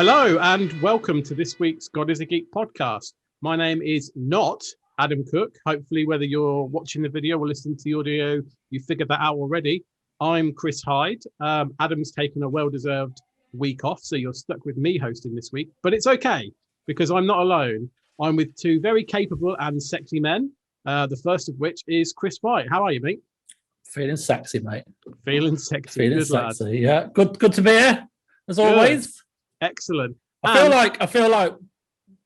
Hello and welcome to this week's God is a Geek podcast. My name is not Adam Cook. Hopefully, whether you're watching the video or listening to the audio, you figured that out already. I'm Chris Hyde. Adam's taken a well-deserved week off, so you're stuck with me hosting this week. But it's okay, because I'm not alone. I'm with two very capable and sexy men, the first of which is Chris Hyde. How are you, mate? Feeling sexy, mate. Feeling sexy. Feeling good sexy, lad. yeah. Good to be here, as always. Excellent. I feel like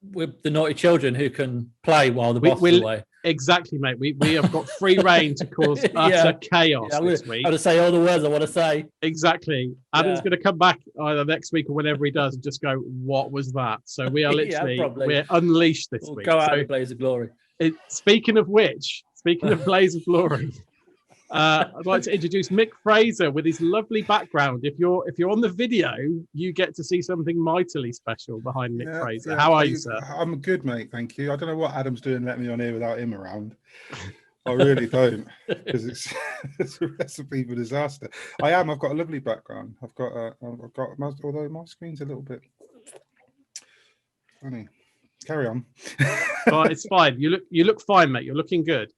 we're the naughty children who can play while the boss is away. Exactly, mate. We have got free reign to cause utter chaos this week. I'm going to say all the words I want to say. Exactly. Adam's going to come back either next week or whenever he does and just go, what was that? So we are literally, we're unleashed this week. Go out in a blaze of glory. Speaking of blaze of glory, I'd like to introduce Mick Fraser with his lovely background. If you're on the video, you get to see something mightily special behind Mick Fraser. Yeah, how are you, sir? I'm good, mate. Thank you. I don't know what Adam's doing letting me on here without him around. I really don't, because it's a recipe for disaster. I've got a lovely background. Although my screen's a little bit funny. Carry on. Oh, it's fine. You look fine, mate. You're looking good.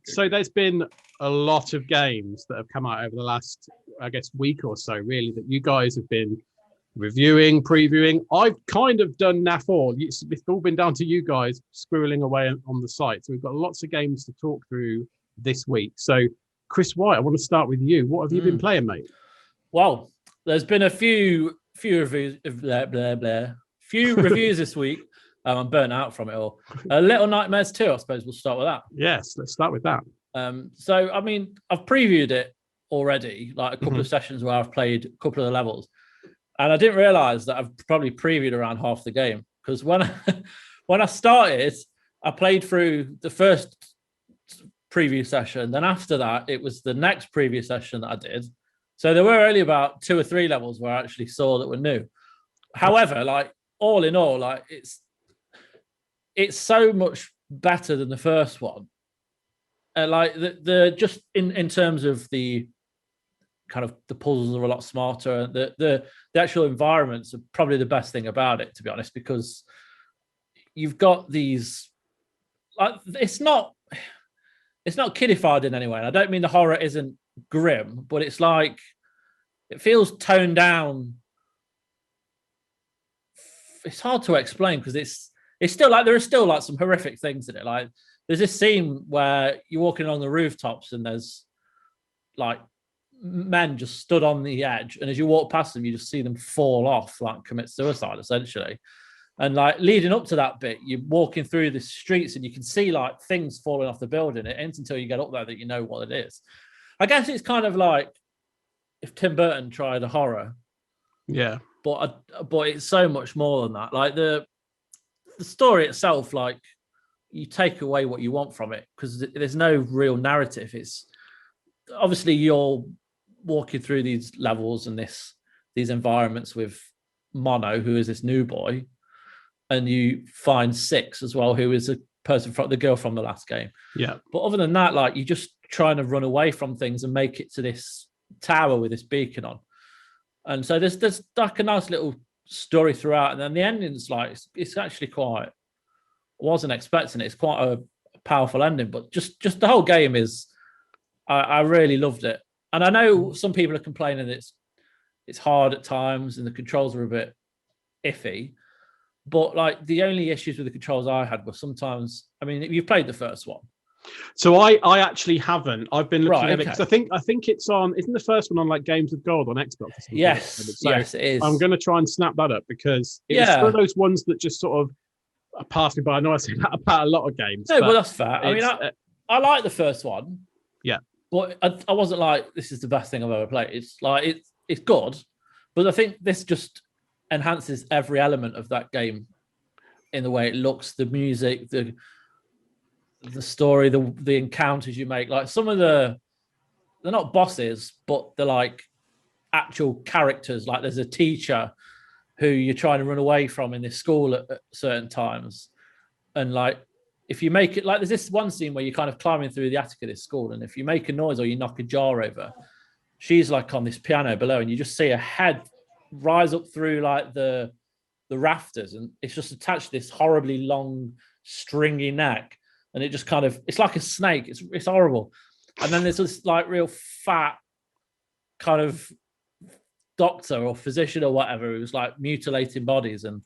So there's been a lot of games that have come out over the last, I guess, week or so, really, that you guys have been reviewing, previewing. I've kind of done naff all. It's all been down to you guys squirreling away on the site. So we've got lots of games to talk through this week. So, Chris White, I want to start with you. What have you been playing, mate? Well, there's been a few reviews, few reviews this week. I'm burnt out from it all. Little Nightmares 2, I suppose we'll start with that. Yes, let's start with that. So, I mean, I've previewed it already, like a couple of sessions where I've played a couple of the levels. And I didn't realise that I've probably previewed around half the game. Because when I started, I played through the first preview session. Then after that, it was the next preview session that I did. So there were only about 2 or 3 levels where I actually saw that were new. However, like, all in all, like, it's so much better than the first one. Like the just in terms of the kind of the puzzles are a lot smarter. The actual environments are probably the best thing about it, to be honest, because you've got these, like, it's not kiddified in any way. And I don't mean the horror isn't grim, but it's like it feels toned down. It's hard to explain because it's still like there are still like some horrific things in it. Like there's this scene where you're walking along the rooftops and there's like men just stood on the edge, and as you walk past them, you just see them fall off, like commit suicide essentially. And like leading up to that bit, you're walking through the streets and you can see like things falling off the building. It ends until you get up there that you know what it is. I guess it's kind of like if Tim Burton tried a horror. Yeah. But it's so much more than that. Like the story itself, like you take away what you want from it because there's no real narrative. It's obviously you're walking through these levels and these environments with Mono, who is this new boy, and you find Six as well, who is a person from the girl from the last game. Yeah. But other than that, like you're just trying to run away from things and make it to this tower with this beacon on. And so there's like a nice little story throughout, and then the ending's like it's actually quite. I wasn't expecting it. It's quite a powerful ending, but just the whole game is. I really loved it, and I know some people are complaining that it's hard at times and the controls are a bit iffy. But like the only issues with the controls I had were sometimes. I mean, you've played the first one. So I actually haven't. I've been looking at it because okay. I think it's on. Isn't the first one on like Games with Gold on Xbox? Or Yes, so yes, it is. I'm going to try and snap that up because it's one of those ones that just sort of passed me by. I know I say that about a lot of games. No, but that's fair. I mean, I like the first one. Yeah, but I wasn't like this is the best thing I've ever played. It's like it's good, but I think this just enhances every element of that game in the way it looks, the music, the story, the encounters you make. Like some of they're not bosses, but they're like actual characters. Like there's a teacher who you're trying to run away from in this school at certain times. And like, if you make it, like there's this one scene where you're kind of climbing through the attic of this school. And if you make a noise or you knock a jar over, she's like on this piano below and you just see a head rise up through like the the rafters, and it's just attached to this horribly long, stringy neck, and it just kind of, it's like a snake. It's horrible. And then there's this like real fat kind of doctor or physician or whatever who's like mutilating bodies, and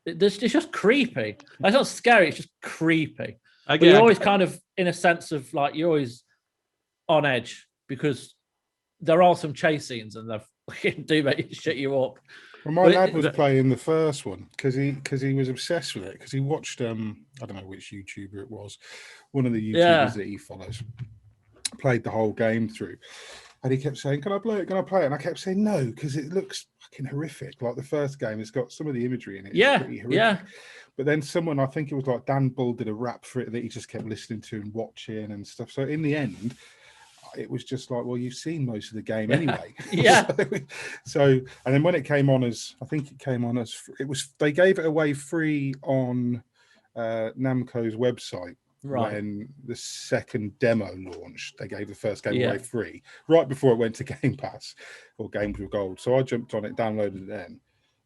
it's just creepy. It's not scary, it's just creepy. But you're always kind of in a sense of like, you're always on edge because there are some chase scenes and they do make shit you up. Well, my lad was playing the first one because he was obsessed with it, because he watched I don't know which YouTuber it was, one of the YouTubers that he follows, played the whole game through, and he kept saying, "Can I play it? Can I play it?" And I kept saying no, because it looks fucking horrific. Like the first game has got some of the imagery in it. It's pretty horrific. But then someone, I think it was like Dan Bull, did a rap for it that he just kept listening to and watching and stuff. So in the end, it was just like, well, you've seen most of the game anyway. So and then when it came on as, I think it came on as, they gave it away free on Namco's website. Right. When the second demo launched, they gave the first game away free right before it went to Game Pass or Games with Gold. So I jumped on it, downloaded it then.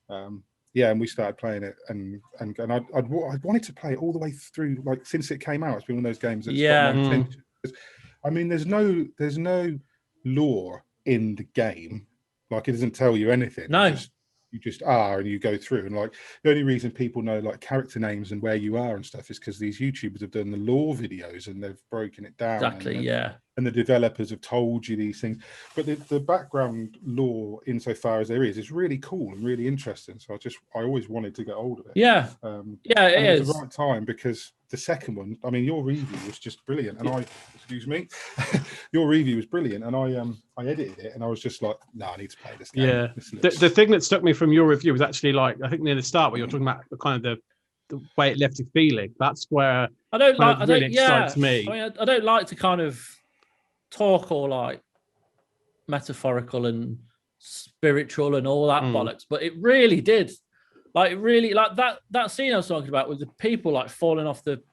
And we started playing it, and I'd wanted to play it all the way through. Like since it came out, it's been one of those games that's got my attention. I mean, there's no lore in the game. Like it doesn't tell you anything. No. You just are, and you go through, and like the only reason people know like character names and where you are and stuff is because these YouTubers have done the lore videos and they've broken it down. Exactly, and the developers have told you these things. But the background lore, insofar as there is really cool and really interesting. So I always wanted to get hold of it. Yeah, it is the right time, because the second one, I mean, your review was just brilliant, and your review was brilliant, and I edited it, and I was just like, no, I need to play this game. Yeah, the thing that struck me from your review was actually like, I think near the start where you're talking about the kind of the way it left you feeling. That's where excites me. I mean, I don't like to kind of talk all like metaphorical and spiritual and all that bollocks, but it really did. Like really, like that scene I was talking about with the people like falling off it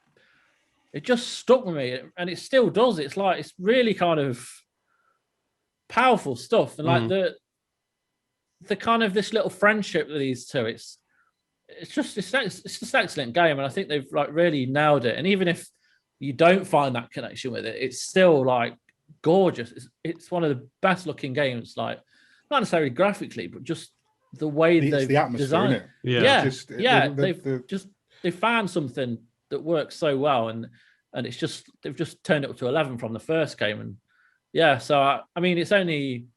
just stuck with me, and it still does. It's like, it's really kind of powerful stuff, and like the kind of this little friendship with these two. It's just an excellent game, and I think they've like really nailed it. And even if you don't find that connection with it, it's still like gorgeous. It's one of the best looking games, like not necessarily graphically, but just the way they've the atmosphere, designed it. They found something that works so well, and it's just, they've just turned it up to 11 from the first game. And so I mean, it's only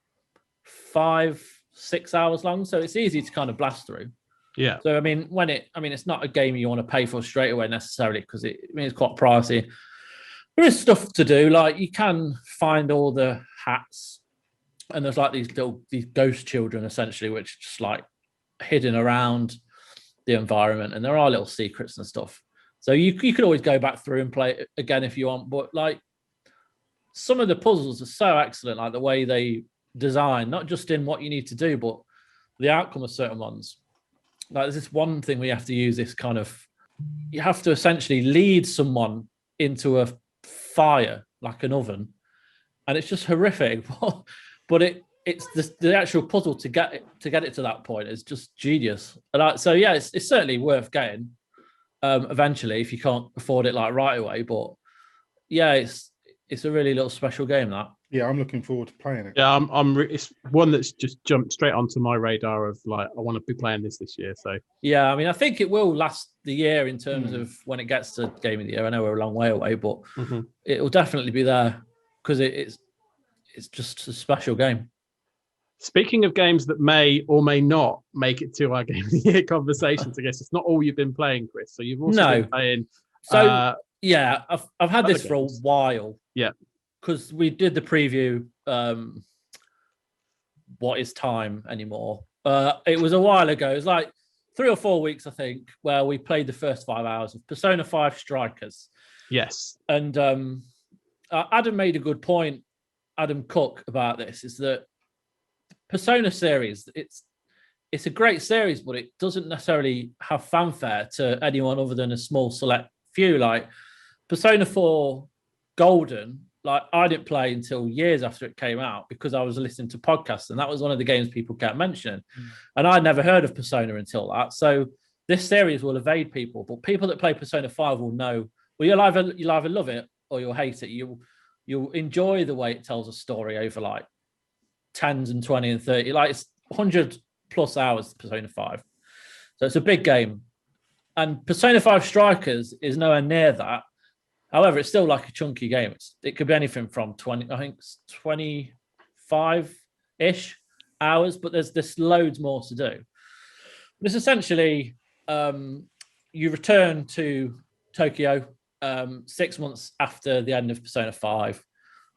5-6 hours long, so it's easy to kind of blast through. So I mean, it's not a game you want to pay for straight away necessarily, because it's quite pricey. There is stuff to do, like you can find all the hats, and there's like these ghost children essentially, which just like hidden around the environment, and there are little secrets and stuff. So you could always go back through and play it again if you want. But like some of the puzzles are so excellent, like the way they design, not just in what you need to do, but the outcome of certain ones. Like there's this one thing we have to use this kind of, you have to essentially lead someone into a fire, like an oven, and it's just horrific. But it's the actual puzzle to get it to that point is just genius. And so yeah, it's certainly worth getting eventually if you can't afford it like right away. But yeah, it's a really little special game, that. Yeah, I'm looking forward to playing it. Yeah, it's one that's just jumped straight onto my radar of like, I want to be playing this year. So yeah, I mean, I think it will last the year in terms of when it gets to Game of the Year. I know we're a long way away, but it will definitely be there, because it's just a special game. Speaking of games that may or may not make it to our Game of the Year conversations, I guess it's not all you've been playing, Chris. So you've also been playing. So yeah, I've had this for a while. Yeah, because we did the preview. What is time anymore? It was a while ago. It was like 3 or 4 weeks, I think, where we played the first 5 hours of Persona 5 Strikers. Yes, and Adam made a good point. Adam Cook about this is that Persona series, it's a great series, but it doesn't necessarily have fanfare to anyone other than a small select few. Like Persona 4 Golden like I didn't play until years after it came out because I was listening to podcasts, and that was one of the games people kept mentioning. And I'd never heard of Persona until that. So this series will evade people, but people that play Persona 5 will know, well, you'll either love it or you'll hate it. You'll enjoy the way it tells a story over like 10s and 20 and 30, like it's 100 plus hours, Persona 5. So it's a big game. And Persona 5 Strikers is nowhere near that. However, it's still like a chunky game. It could be anything from 20, I think 25-ish hours, but there's loads more to do. It's essentially, you return to Tokyo 6 months after the end of Persona 5,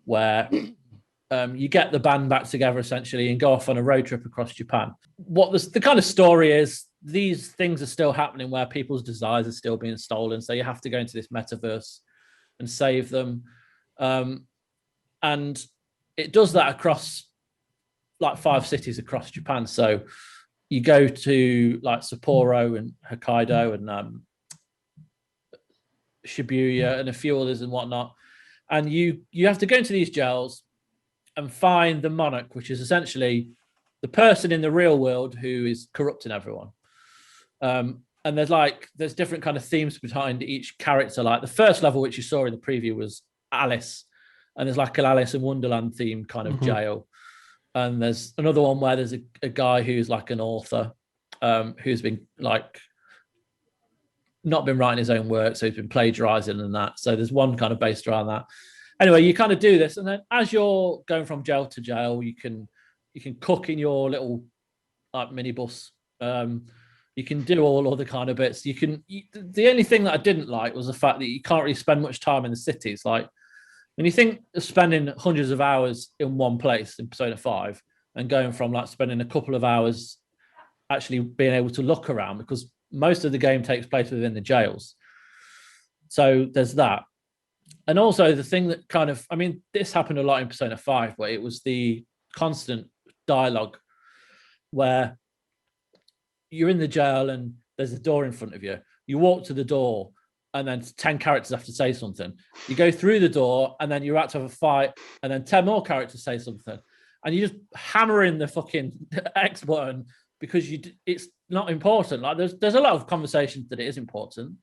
where you get the band back together essentially and go off on a road trip across Japan. What the kind of story is, these things are still happening where people's desires are still being stolen. So you have to go into this metaverse and save them. And it does that across like 5 cities across Japan. So you go to like Sapporo and Hokkaido and Shibuya and a few others and whatnot. And you have to go into these jails and find the monarch, which is essentially the person in the real world who is corrupting everyone. And there's different kind of themes behind each character. Like the first level, which you saw in the preview, was Alice, and there's like an Alice in Wonderland theme kind of jail. And there's another one where there's a guy who's like an author, who's been like not been writing his own work, so he's been plagiarizing and that. So there's one kind of based around that. Anyway, you kind of do this, and then as you're going from jail to jail, you can cook in your little like minibus. You can do all other kind of bits. The only thing that I didn't like was the fact that you can't really spend much time in the cities. Like when you think of spending hundreds of hours in one place in Persona 5 and going from like spending a couple of hours actually being able to look around, because most of the game takes place within the jails. So there's that. And also the thing that kind of, I mean, this happened a lot in Persona 5, where it was the constant dialogue where you're in the jail and there's a door in front of you. You walk to the door and then 10 characters have to say something. You go through the door and then you're about to have a fight and then 10 more characters say something. And you just hammer in the fucking X button because it's not important. Like there's a lot of conversations that it is important.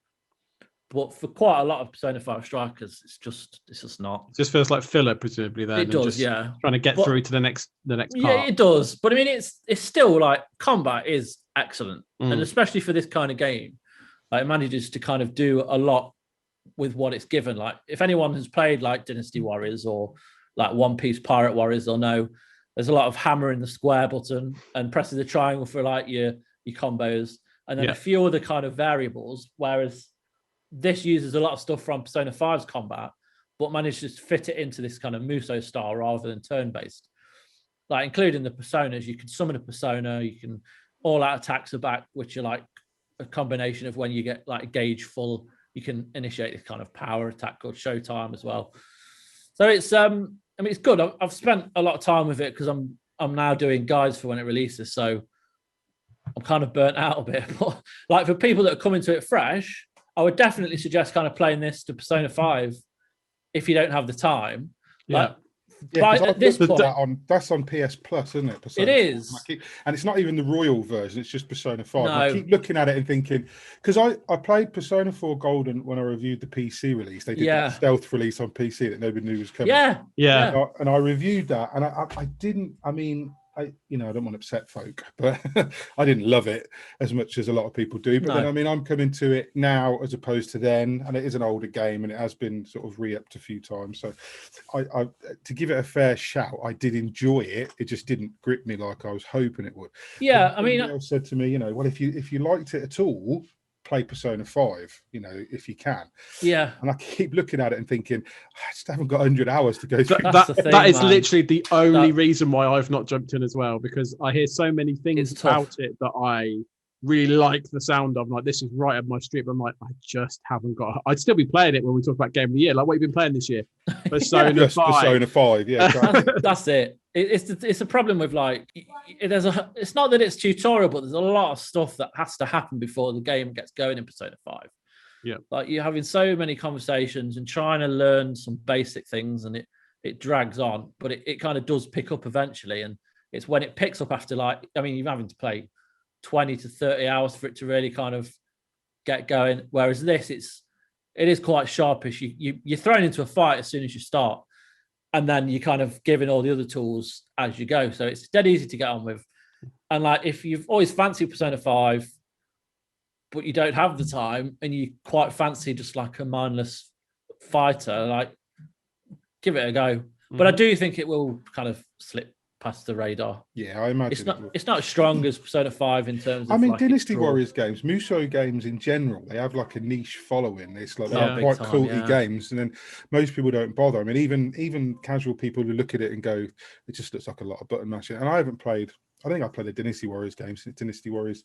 But for quite a lot of Persona 5 Strikers, it's just not. It just feels like filler, presumably. Then it does, yeah. Trying to get through to the next part. Yeah, it does. But I mean, it's still like combat is excellent, and especially for this kind of game, like it manages to kind of do a lot with what it's given. Like if anyone has played like Dynasty Warriors or like One Piece Pirate Warriors, they'll know there's a lot of hammering the square button and pressing the triangle for like your combos, and then a few other kind of variables. Whereas this uses a lot of stuff from Persona 5's combat, but manages to fit it into this kind of Muso style rather than turn-based. Like including the personas, you can summon a persona, you can all-out attacks are back, which are like a combination of when you get like a gauge full, you can initiate this kind of power attack called Showtime as well. So it's I mean it's good. I've spent a lot of time with it because I'm now doing guides for when it releases, so I'm kind of burnt out a bit. But like for people that are coming to it fresh, I would definitely suggest kind of playing this to Persona 5 if you don't have the time. Yeah. At this point, that's on PS Plus, isn't it? Persona it is. And it's not even the Royal version, it's just Persona 5. No. I keep looking at it and thinking, because I played Persona 4 Golden when I reviewed the PC release. They did that stealth release on PC that nobody knew was coming. Yeah. And I reviewed that, and I didn't, I mean, I don't want to upset folk, but I didn't love it as much as a lot of people do. But then, I mean, I'm coming to it now as opposed to then, and it is an older game, and it has been sort of re-upped a few times. So, I to give it a fair shout, I did enjoy it. It just didn't grip me like I was hoping it would. Yeah, I mean, else said to me, well, if you liked it at all, play Persona 5, if you can. Yeah. And I keep looking at it and thinking, I just haven't got 100 hours to go through. That is literally the only reason why I've not jumped in as well, because I hear so many things about it that I really like the sound of. Like, this is right up my street, but I'm like, I just haven't got. I'd still be playing it when we talk about Game of the Year. Like, what have you been playing this year? Persona 5. Persona 5, yeah. Exactly. That's it. It's a problem with like it's not that it's tutorial, but there's a lot of stuff that has to happen before the game gets going in Persona 5. Yeah. Like you're having so many conversations and trying to learn some basic things, and it drags on, but it kind of does pick up eventually. And it's when it picks up after, like, I mean, you're having to play 20 to 30 hours for it to really kind of get going. Whereas this, it is quite sharpish. You're thrown into a fight as soon as you start, and then you're kind of given all the other tools as you go. So it's dead easy to get on with. And like, if you've always fancied Persona 5, but you don't have the time, and you quite fancy just like a mindless fighter, like, give it a go. Mm-hmm. But I do think it will kind of slip past the radar. Yeah, I imagine it's not as strong as Persona 5 in terms of, I mean, like, Dynasty Warriors games, Musou games in general, they have like a niche following. It's like Yeah, quite time, culty yeah. games, and then most people don't bother. I mean, even casual people who look at it and go, it just looks like a lot of button mashing. And I think I played a Dynasty Warriors game since Dynasty Warriors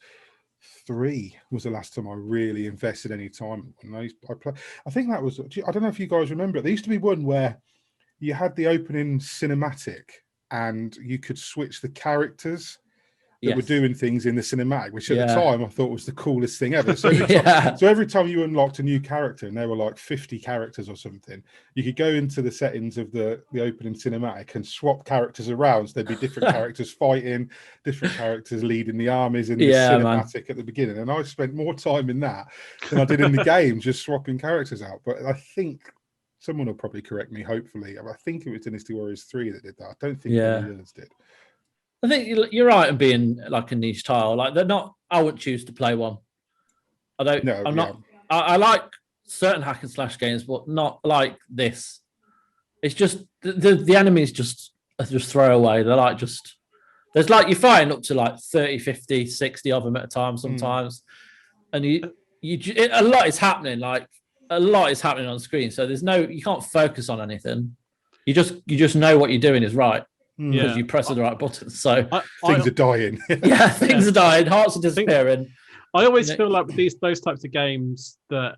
3 was the last time I really invested any time. And I think that was, I don't know if you guys remember it. There used to be one where you had the opening cinematic and you could switch the characters that were doing things in the cinematic, which at the time I thought was the coolest thing ever. So every time you unlocked a new character, and there were like 50 characters or something, you could go into the settings of the opening cinematic and swap characters around. So there'd be different characters fighting, different characters leading the armies in the cinematic at the beginning. And I spent more time in that than I did in the game, just swapping characters out. But I think someone will probably correct me, hopefully. I think it was Dynasty Warriors 3 that did that. I don't think any others did. I think you're right in being like a niche title. Like, they're not, I wouldn't choose to play one. I like certain hack and slash games, but not like this. It's just the enemies just throwaway. They're like, there's like, you're fighting up to like 30, 50, 60 of them at a time sometimes. And a lot is happening. Like, a lot is happening on screen. So you can't focus on anything. You just know what you're doing is right. Because you press the right buttons. So things are dying. Things are dying. Hearts are disappearing. I always feel like with those types of games that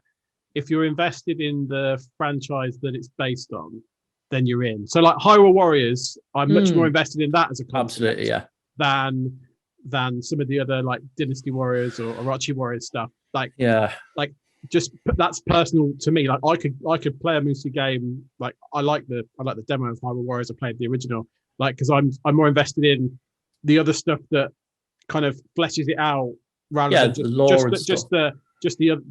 if you're invested in the franchise that it's based on, then you're in. So like Hyrule Warriors, I'm much more invested in that as a concept than some of the other like Dynasty Warriors or Orochi Warriors stuff. Just that's personal to me. Like I could play a Musou game. Like I like the demo of Hyrule Warriors. I played the original. Like, because I'm more invested in the other stuff that kind of fleshes it out rather than just the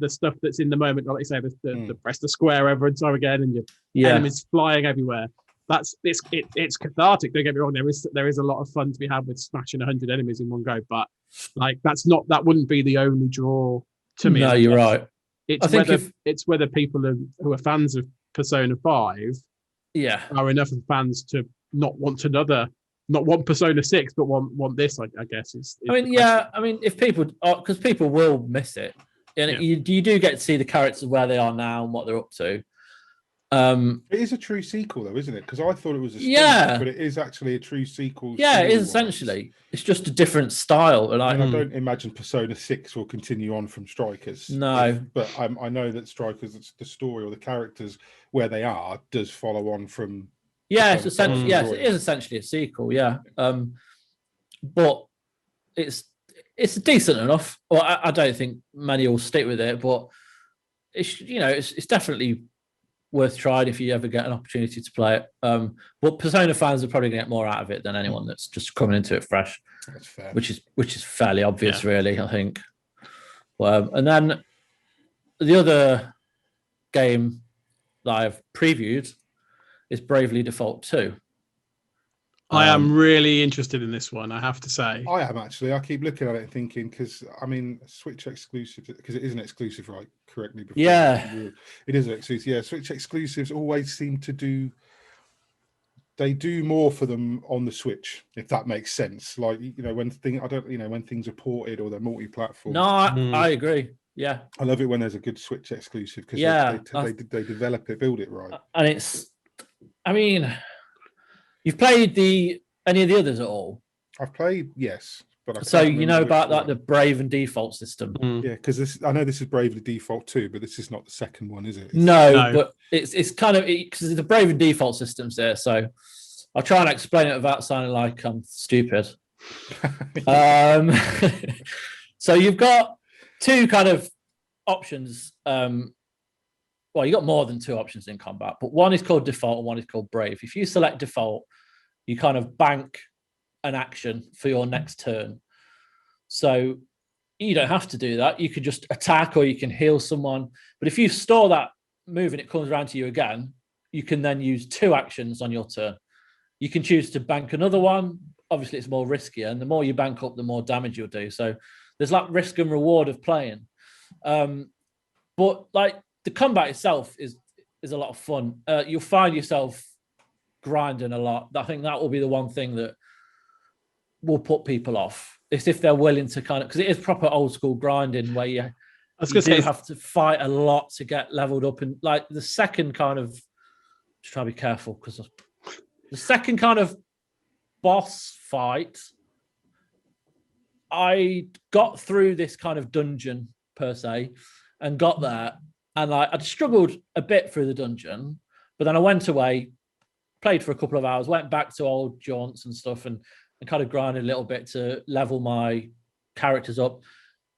stuff that's in the moment. Like you say, the press the square over and time again, and your enemies flying everywhere. It's cathartic. Don't get me wrong. There is a lot of fun to be had with smashing 100 enemies in one go, but like that wouldn't be the only draw to me. No, you're right. It's whether people who are fans of Persona 5 are enough of fans to not want Persona 6, but want this, I guess. If people, because people will miss it, and you do get to see the characters where they are now and what they're up to. It is a true sequel, though, isn't it? Because I thought it was a spin-off, but it is actually a true sequel. Yeah, it is essentially. It's just a different style. And I don't imagine Persona 6 will continue on from Strikers. No. But I know that Strikers, the story or the characters where they are, does follow on from... it is essentially a sequel, but it's decent enough. Well, I don't think many will stick with it, but it's definitely worth trying if you ever get an opportunity to play it. But Persona fans are probably going to get more out of it than anyone that's just coming into it fresh. That's fair. Which is fairly obvious, really, I think. And then the other game that I've previewed is Bravely Default 2. I am really interested in this one, I have to say. I am actually. I keep looking at it and thinking, because I mean, Switch exclusive, because it isn't exclusive, right? Correct me. Yeah, it is exclusive. Yeah, Switch exclusives always seem to do. They do more for them on the Switch, if that makes sense. Like when things are ported or they're multi-platform. No, I agree. Yeah, I love it when there's a good Switch exclusive because they develop it, build it right. And it's, I mean, you've played any of the others at all? I've played, yes. But so you know about like the Brave and Default system? Yeah, because I know this is Bravely Default 2, but this is not the second one, is it? No, but it's kind of, because the Brave and Default system's there. So I'll try and explain it without sounding like I'm stupid. So you've got two kind of options well, you got more than 2 options in combat, but one is called default and one is called brave. If you select default, you kind of bank an action for your next turn. So you don't have to do that. You could just attack or you can heal someone. But if you store that move and it comes around to you again, you can then use 2 actions on your turn. You can choose to bank another one. Obviously, it's more riskier, and the more you bank up, the more damage you'll do. So there's like risk and reward of playing. But like the combat itself is a lot of fun. You'll find yourself grinding a lot. I think that will be the one thing that will put people off. It's if they're willing to kind of, because it is proper old school grinding where you do have to fight a lot to get leveled up. And like the second kind of, just try to be careful, because the second kind of boss fight, I got through this kind of dungeon per se and got there, and I'd struggled a bit through the dungeon, but then I went away, played for a couple of hours, went back to old jaunts and stuff, and kind of grinded a little bit to level my characters up.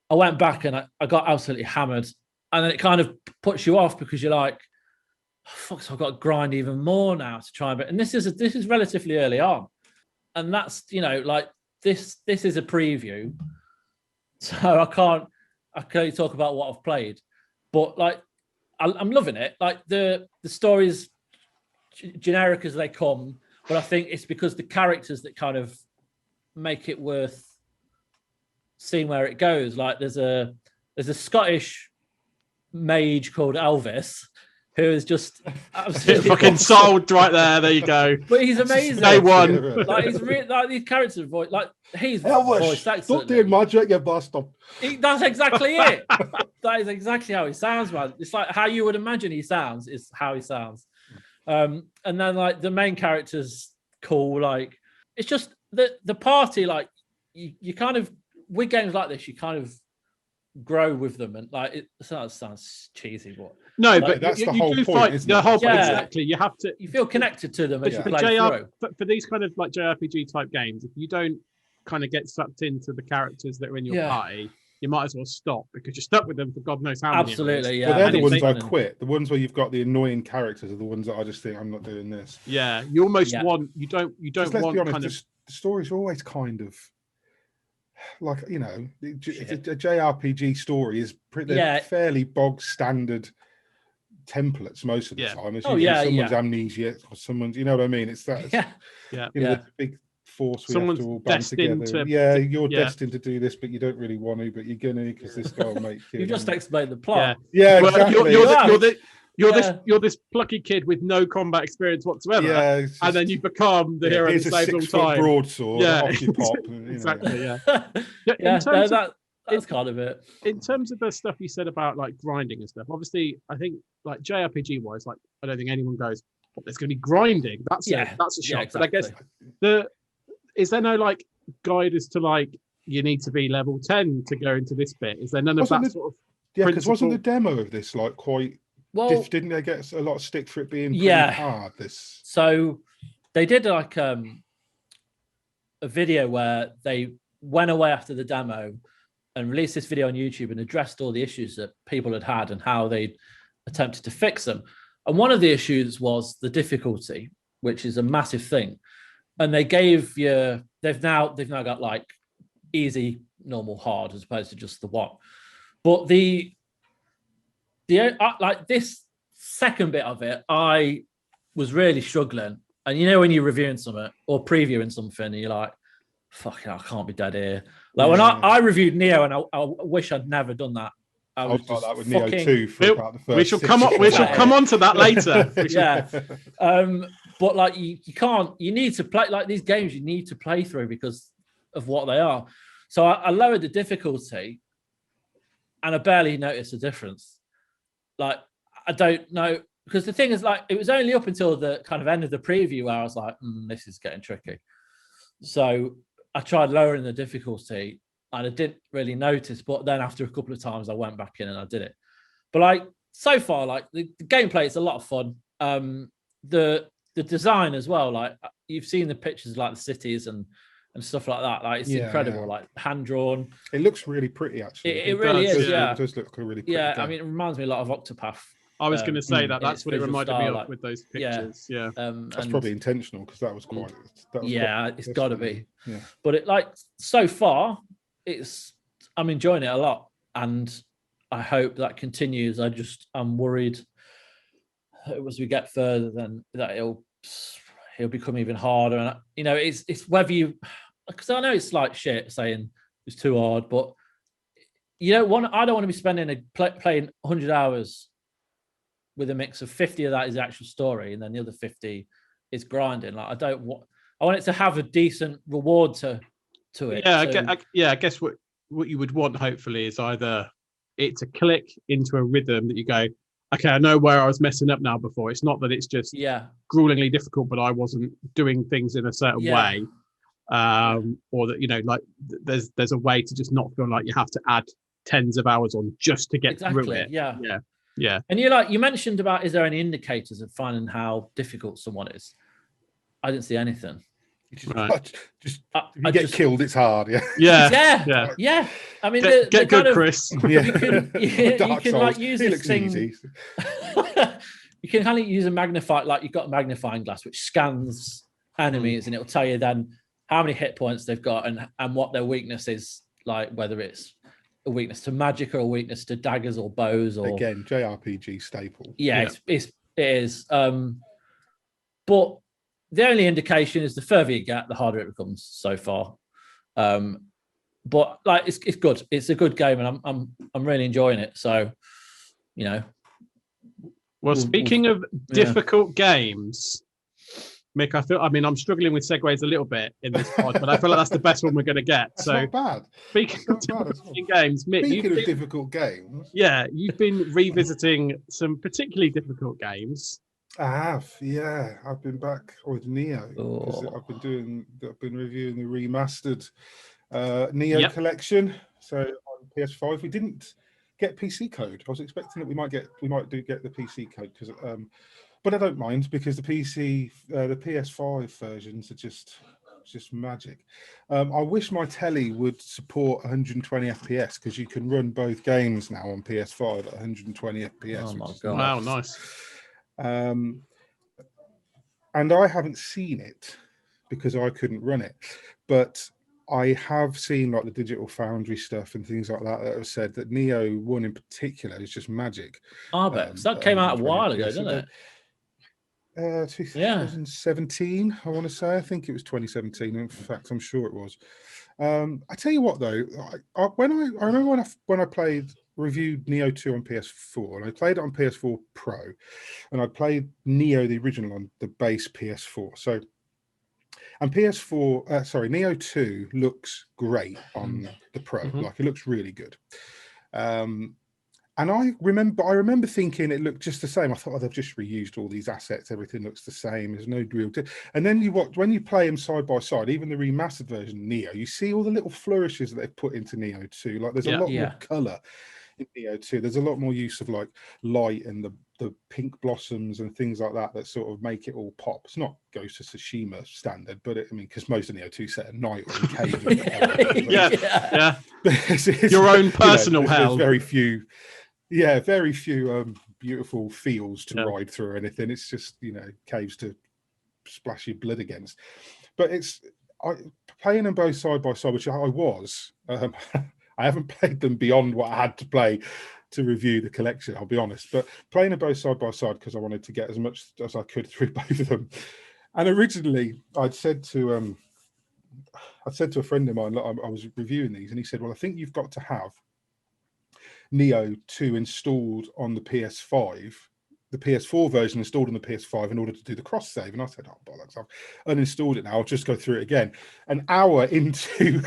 I went back and I got absolutely hammered, and then it kind of puts you off because you're like, oh, fuck, so I've got to grind even more now to try and. And this is relatively early on, and that's, you know, like this is a preview, so I can only talk about what I've played, but like I'm loving it. Like the story's generic as they come, but I think it's because the characters that kind of make it worth seeing where it goes. Like there's a Scottish mage called Elvis who is just absolutely fucking sold right there. There you go. But he's amazing. Day one. Like he's really, like these characters' voice, like he's Elvis, voiced don't excellently. do magic, you bastard. That's exactly it. That is exactly how he sounds, man. It's like how you would imagine he sounds is how he sounds. And then like the main character's cool. Like it's just the party. Like you kind of, with games like this, you kind of grow with them, and like it sounds cheesy, but no, like, but that's the whole point, isn't it? The whole point, Yeah. exactly. You have to. You feel connected to them as you for play through. for these kind of like JRPG type games, if you don't kind of get sucked into the characters that are in your party, you might as well stop, because you're stuck with them for God knows how many. Absolutely, yeah. But they're And the if ones they- I quit. The ones where you've got the annoying characters are the ones that I just think, I'm not doing this. Yeah, you almost Yeah. want you don't Let's want be honest, kind of. the stories are always kind of like, you know, a JRPG story is fairly bog standard templates most of the time. It's usually someone's amnesia or someone's, you know what I mean? It's that. You know, the big force we have to all band together. You're destined to do this, but you don't really want to, but you're gonna, because this guy will make you. You just explained the plot. Yeah, exactly. You're this plucky kid with no combat experience whatsoever, and then you become the hero that saves all time. Broadsword, off you pop. Exactly. That's kind of it. In terms of the stuff you said about like grinding and stuff, obviously, I think like JRPG wise, like I don't think anyone goes, oh, there's going to be grinding. That's a shock. Exactly. But I guess is there no like guide as to like you need to be level 10 to go into this bit? Is there none of that sort of? Yeah, because wasn't the demo of this like quite? Well, didn't they get a lot of stick for it being pretty hard? So they did like a video where they went away after the demo and released this video on YouTube and addressed all the issues that people had and how they attempted to fix them. And one of the issues was the difficulty, which is a massive thing. And they gave you, they've now got like easy, normal, hard, as opposed to just the one. But like this second bit of it, I was really struggling. And you know when you're reviewing something or previewing something, and you're like, "Fuck, I can't be dead here." Like when I reviewed Nioh, and I wish I'd never done that. I was like that with Nioh 2 for about the first. We shall come on to that later. But like you can't. You need to play like these games. You need to play through because of what they are. So I lowered the difficulty, and I barely noticed a difference. Like, I don't know, because the thing is, like, it was only up until the kind of end of the preview where I was like, this is getting tricky. So I tried lowering the difficulty and I didn't really notice. But then after a couple of times, I went back in and I did it. But like, so far, like the gameplay, it's a lot of fun. The design as well, like you've seen the pictures, like the cities and stuff like that. Like it's incredible, like hand drawn. It looks really pretty, actually. It really is. It does look really pretty. Yeah, I mean, it reminds me a lot of I was going to say in that's its what it visual reminded me style, of like, with those pictures. Yeah. That's and probably intentional because that was quite. it's got to be. Yeah. But it like so far, I'm enjoying it a lot, and I hope that continues. I'm worried as we get further, then that it'll become even harder. And it's whether you, because I know it's like shit saying it's too hard, but I don't want to be spending playing 100 hours with a mix of 50 of that is the actual story, and then the other 50 is grinding. Like I want it to have a decent reward to it. Yeah, I guess what you would want hopefully is either it to click into a rhythm that you go, okay, I know where I was messing up now before. It's not that it's just gruelingly difficult, but I wasn't doing things in a certain way. Or that, like there's a way to just not feel like you have to add tens of hours on just to get through it. Yeah. And you mentioned about, is there any indicators of finding how difficult someone is? I didn't see anything. If you get killed, it's hard. Yeah. I mean, get good, Chris. You can like use this thing. Easy. You can kind of use a magnifier, like you've got a magnifying glass which scans enemies, and it'll tell you then how many hit points they've got and what their weakness is, like whether it's a weakness to magic or a weakness to daggers or bows, or again JRPG staple. It is. But the only indication is the further you get, the harder it becomes so far. But like it's good. It's a good game, and I'm really enjoying it. So, Well, speaking of difficult games, Mick, I'm struggling with segues a little bit in this pod, but I feel like that's the best one we're going to get. That's so not bad. Speaking of difficult games, Mick, speaking of difficult games, you've been revisiting some particularly difficult games. I have, yeah. I've been back with Nioh. I've been reviewing the remastered Nioh Collection. So on PS5, we didn't get PC code. I was expecting that we might get the PC code because, but I don't mind because the PS5 versions are just magic. I wish my telly would support 120 FPS because you can run both games now on PS5 at 120 FPS. Oh my god! Wow, nice. And I haven't seen it because I couldn't run it, but I have seen like the Digital Foundry stuff and things like that have said that Nioh 1 in particular is just magic. I bet that came out a while ago, didn't it? 2017, I want to say. I think it was 2017. In fact, I'm sure it was. I tell you what, though, I remember when I reviewed Nioh 2 on PS4, and I played it on PS4 Pro, and I played Nioh the original on the base PS4. So, and Nioh 2 looks great on the Pro. Like it looks really good. And I remember thinking it looked just the same. I thought, they've just reused all these assets. Everything looks the same. There's no real. And then when you play them side by side, even the remastered version of Nioh, you see all the little flourishes that they've put into Nioh 2. Like there's a lot more color in Nioh 2. There's a lot more use of like light and the pink blossoms and things like that sort of make it all pop. It's not Ghost of Tsushima standard, but because most of Nioh 2 set at night or in cave. Your own personal hell. There's very few. Yeah, very few beautiful fields to ride through or anything. It's just, caves to splash your blood against. But playing them both side by side, which I was. I haven't played them beyond what I had to play to review the collection, I'll be honest. But playing them both side by side because I wanted to get as much as I could through both of them. And originally, I'd said to a friend of mine, I was reviewing these, and he said, well, I think you've got to have Nioh 2 installed on the PS5, the PS4 version installed on the PS5 in order to do the cross save. And I said, oh, bollocks, I've uninstalled it now. I'll just go through it again. An hour into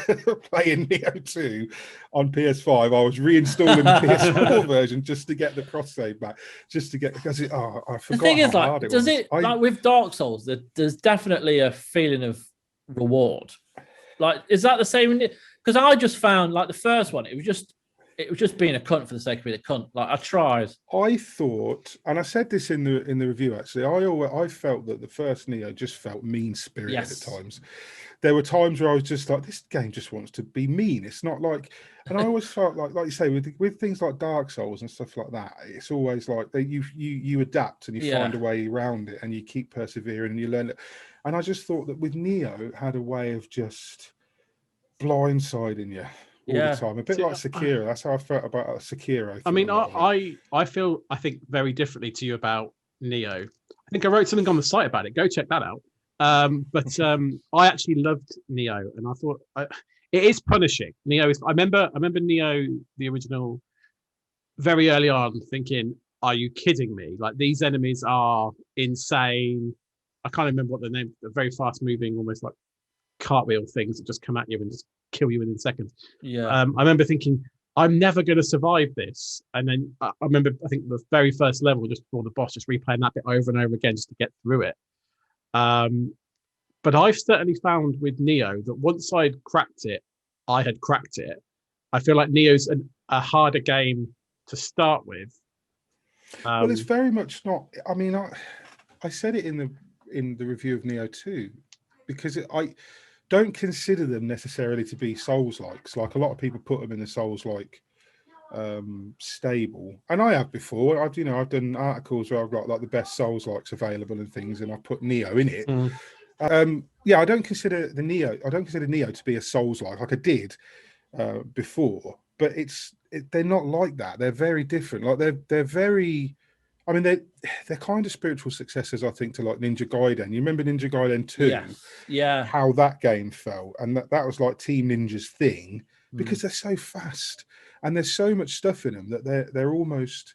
playing Nioh 2 on PS5, I was reinstalling the PS4 version just to get the cross save back, because I forgot. The thing is, like, like with Dark Souls, there's definitely a feeling of reward. Like, is that the same? Because I just found, like, the first one, it was just it was just being a cunt for the sake of being a cunt. Like I tried. I thought, and I said this in the review actually. I felt that the first Nioh just felt mean spirited at times. There were times where I was just like, this game just wants to be mean. It's not like, and I always felt like you say, with things like Dark Souls and stuff like that, it's always like you adapt and you find a way around it and you keep persevering and you learn it. And I just thought that with Nioh, it had a way of just blindsiding you all the time, a bit like Sekiro. That's how I felt about Sekiro. I mean, I think very differently to you about Nioh. I think I wrote something on the site about it. Go check that out. But I actually loved Nioh, and I thought it is punishing. Nioh is. I remember Nioh, the original, very early on, thinking, "Are you kidding me? Like these enemies are insane." I can't remember what the name. They're very fast moving, almost like cartwheel things that just come at you and just kill you within seconds. Yeah. I remember thinking, I'm never going to survive this. And then I remember, I think the very first level, just before the boss, just replaying that bit over and over again just to get through it. But I've certainly found with Nioh that once I'd cracked it, I had cracked it. I feel like Neo's a harder game to start with. Well, it's very much not. I mean, I said it in the review of Nioh 2, because I don't consider them necessarily to be Souls-likes. Like a lot of people put them in the Souls-like stable, and I have before. I've done articles where I've got like the best Souls-likes available and things, and I put Nioh in it. Yeah, I don't consider Nioh to be a Souls-like I did before, but they're not like that. They're very different. Like they're very. I mean, they're kind of spiritual successors, I think, to like Ninja Gaiden. You remember Ninja Gaiden 2? Yes. Yeah. How that game felt, and that was like Team Ninja's thing, because they're so fast and there's so much stuff in them that they're almost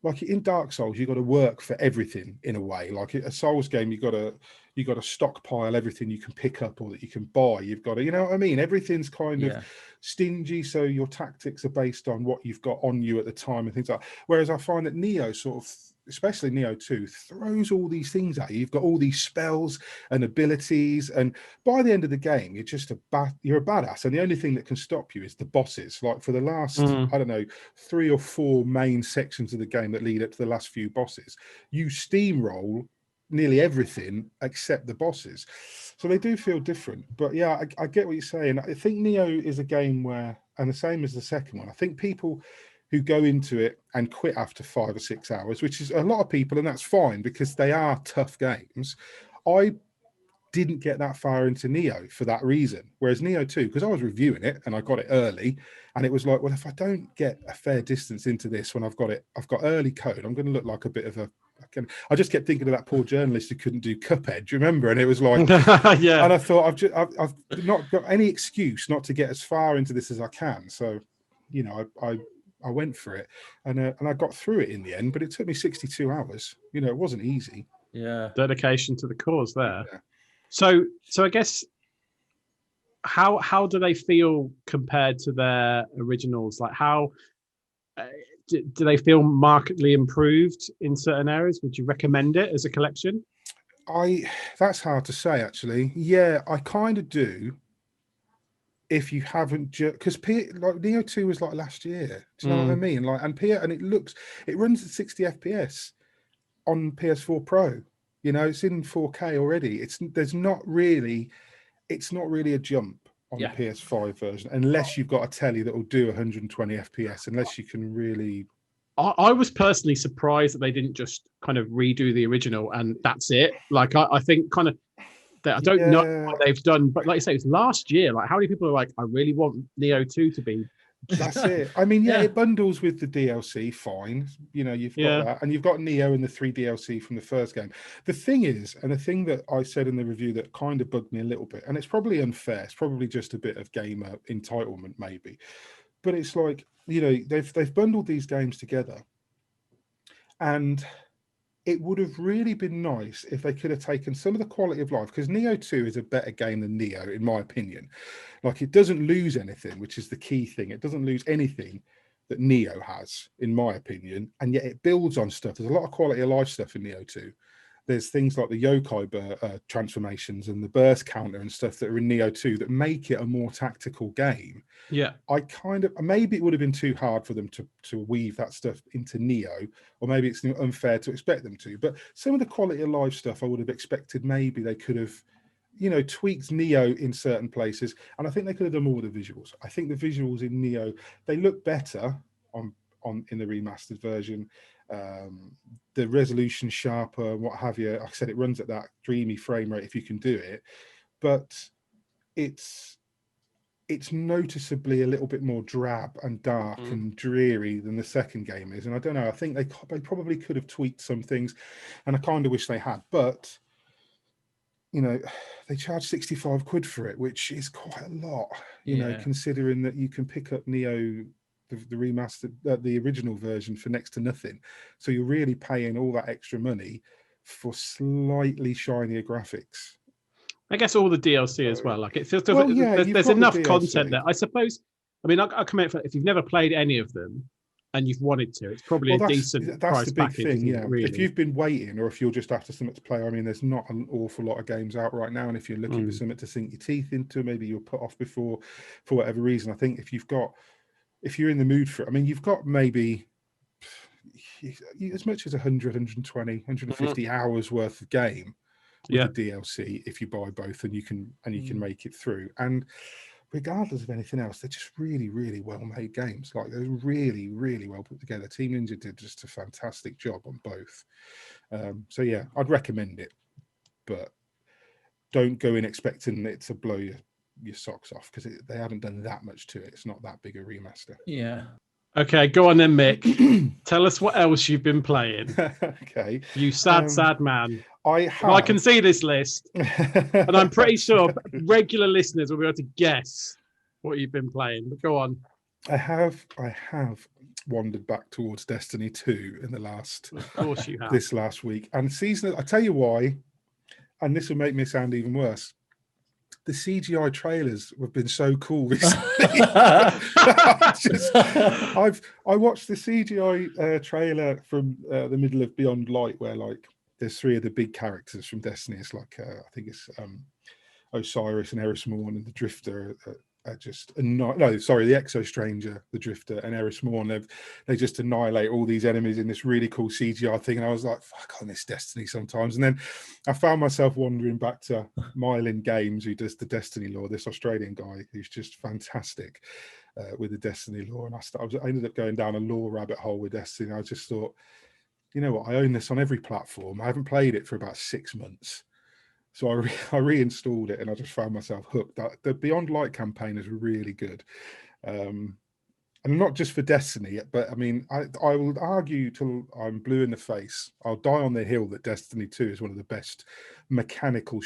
like in Dark Souls. You got to work for everything in a way. Like a Souls game, you got to stockpile everything you can pick up or that you can buy. You've got to, you know what I mean? Everything's kind of stingy, so your tactics are based on what you've got on you at the time and things like that. Whereas I find that Nioh sort of, especially Nioh 2, throws all these things at you. You've got all these spells and abilities, and by the end of the game, you're a badass, and the only thing that can stop you is the bosses. Like for the last, I don't know, 3 or 4 main sections of the game that lead up to the last few bosses, you steamroll nearly everything except the bosses. So they do feel different. But yeah, I get what you're saying. I think Nioh is a game where, and the same as the second one, I think people who go into it and quit after 5 or 6 hours, which is a lot of people, and that's fine because they are tough games. I didn't get that far into Nioh for that reason. Whereas Nioh 2, because I was reviewing it and I got it early, and it was like, well, if I don't get a fair distance into this when I've got early code, I'm going to look like a bit of a. I just kept thinking of that poor journalist who couldn't do Cuphead. Do you remember? And it was like, yeah. And I thought I've not got any excuse not to get as far into this as I can. So, you know, I went for it, and I got through it in the end. But it took me 62 hours. You know, it wasn't easy. Yeah, dedication to the cause there. Yeah. So I guess how do they feel compared to their originals? Like how do they feel markedly improved in certain areas? Would you recommend it as a collection? That's hard to say, actually. Yeah, I kind of do. If you haven't, because like Nioh 2 was like last year. Do you know what I mean? Like, and it runs at 60 FPS on PS4 Pro. You know, it's in 4K already. It's not really a jump on the PS5 version, unless you've got a telly that will do 120 FPS, unless you can really. I was personally surprised that they didn't just kind of redo the original and that's it. Like, I think kind of that I don't know what they've done, but like I say, it's last year. Like, how many people are like, I really want Nioh 2 to be. That's it. I mean, it bundles with the DLC, fine. You know, you've got that, and you've got Nioh and the 3 DLC from the first game. The thing is, and the thing that I said in the review that kind of bugged me a little bit, and it's probably unfair, it's probably just a bit of gamer entitlement, maybe, but it's like, you know, they've bundled these games together, and it would have really been nice if they could have taken some of the quality of life, because Nioh 2 is a better game than Nioh, in my opinion. Like, it doesn't lose anything, which is the key thing. It doesn't lose anything that Nioh has, in my opinion, and yet it builds on stuff. There's a lot of quality of life stuff in Nioh 2. there's things like the yokai transformations and the burst counter and stuff that are in Nioh 2 that make it a more tactical game. Yeah. I kind of, maybe it would have been too hard for them to weave that stuff into Nioh, or maybe it's unfair to expect them to. But some of the quality of life stuff I would have expected maybe they could have, you know, tweaked Nioh in certain places. And I think they could have done more with the visuals. I think the visuals in Nioh, they look better in the remastered version. The resolution sharper, what have you. Like I said, it runs at that dreamy frame rate if you can do it, but it's noticeably a little bit more drab and dark and dreary than the second game is. And I don't know, I think they probably could have tweaked some things, and I kind of wish they had, but you know, they charge 65 quid for it, which is quite a lot, you know, considering that you can pick up Nioh, the remastered, the original version, for next to nothing. So you're really paying all that extra money for slightly shinier graphics. I guess all the DLC as well. Like, it's just there's got enough the content there. I suppose. I mean, I come out if you've never played any of them and you've wanted to, it's probably a decent price the big package. Thing, yeah. Really. If you've been waiting, or if you're just after something to play, I mean, there's not an awful lot of games out right now, and if you're looking for something to sink your teeth into, maybe you're put off before for whatever reason. I think if you're in the mood for it, I mean, you've got maybe as much as 100, 120, 150 hours worth of game with the DLC if you buy both, and you can make it through. And regardless of anything else, they're just really, really well made games. Like, they're really, really well put together. Team Ninja did just a fantastic job on both. So yeah, I'd recommend it, but don't go in expecting it to blow your socks off, because they haven't done that much to it. It's not that big a remaster. Yeah. Okay, go on then, Mick. Tell us what else you've been playing. Okay. You sad man. I can see this list, and I'm pretty sure regular listeners will be able to guess what you've been playing. But go on. I have wandered back towards Destiny 2 in the last, of course you have, this last week. And I tell you why, and this will make me sound even worse. The CGI trailers have been so cool recently. I watched the CGI trailer from the middle of Beyond Light, where like there's three of the big characters from Destiny. It's like I think it's Osiris and Eris Morn and the Drifter. The Exo Stranger, the Drifter, and Eris Morn. They just annihilate all these enemies in this really cool CGI thing, and I was like, "Fuck, I miss Destiny sometimes." And then I found myself wandering back to Myelin Games, who does the Destiny lore. This Australian guy who's just fantastic with the Destiny lore, and I ended up going down a lore rabbit hole with Destiny. I just thought, you know what? I own this on every platform. I haven't played it for about 6 months. So I reinstalled it, and I just found myself hooked. The Beyond Light campaign is really good. And not just for Destiny, but I mean, I will argue till I'm blue in the face. I'll die on the hill that Destiny 2 is one of the best mechanically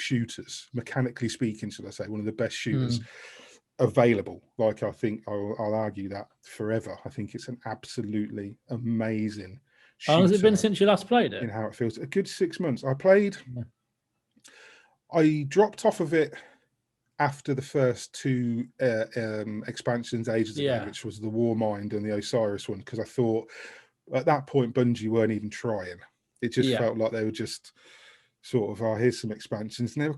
speaking, should I say, one of the best shooters available. Like, I think I'll argue that forever. I think it's an absolutely amazing shooter. How long has it been since you last played it? In how it feels. A good 6 months. I dropped off of it after the first two expansions ages ago, which was the Warmind and the Osiris one, because I thought at that point Bungie weren't even trying. It just felt like they were just sort of, here's some expansions, and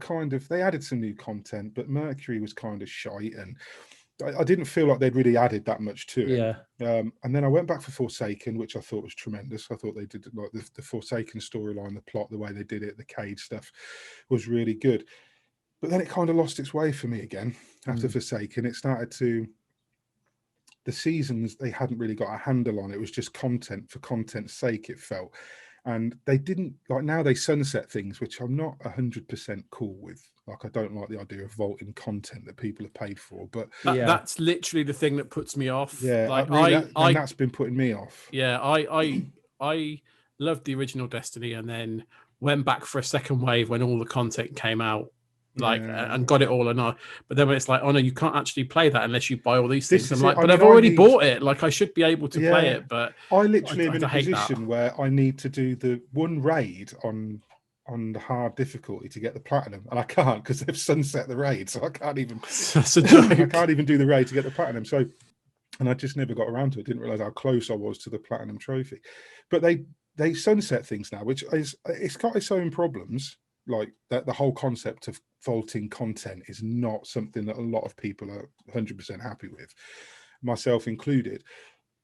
they added some new content, but Mercury was kind of shite, and I didn't feel like they'd really added that much to it. And then I went back for Forsaken, which I thought was tremendous. I thought they did, like, the Forsaken storyline, the plot, the way they did it, the cage stuff was really good. But then it kind of lost its way for me again after Forsaken. It started to, the seasons, they hadn't really got a handle on. It was just content for content's sake, it felt. And they didn't, like, now they sunset things, which I'm not 100% cool with. Like, I don't like the idea of vaulting content that people have paid for, but that's literally the thing that puts me off. Yeah, like, that's been putting me off. Yeah, I loved the original Destiny, and then went back for a second wave when all the content came out, and got it all. But then when it's like, oh no, you can't actually play that unless you buy all these things. I'm like, but I've already bought it. Like, I should be able to play it. But I literally am in a position where I need to do the one raid on the hard difficulty to get the platinum, and I can't because they've sunset the raid, so I can't even. That's a joke. I can't even do the raid to get the platinum. So, and I just never got around to it. Didn't realize how close I was to the platinum trophy. But they sunset things now, which is, it's got its own problems. Like that, the whole concept of vaulting content is not something that a lot of people are 100% happy with, myself included.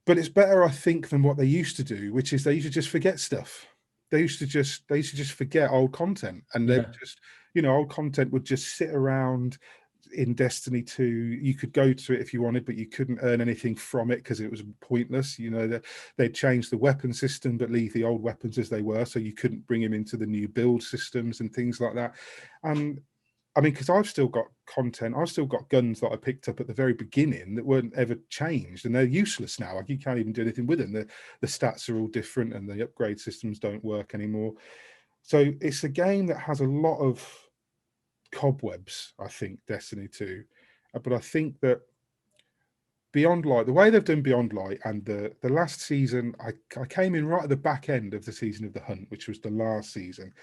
But it's better, I think, than what they used to do, which is they used to just forget stuff. They used to just forget old content, and they just, old content would just sit around in Destiny 2. You could go to it if you wanted, but you couldn't earn anything from it because it was pointless. They'd change the weapon system but leave the old weapons as they were, so you couldn't bring him into the new build systems and things like that. And I mean, because I've still got content, I've still got guns that I picked up at the very beginning that weren't ever changed, and they're useless now. Like, you can't even do anything with them. The stats are all different, and the upgrade systems don't work anymore. So it's a game that has a lot of cobwebs, I think, Destiny 2. But I think that Beyond Light, the way they've done Beyond Light, and the last season, I came in right at the back end of the Season of the Hunt, which was the last season.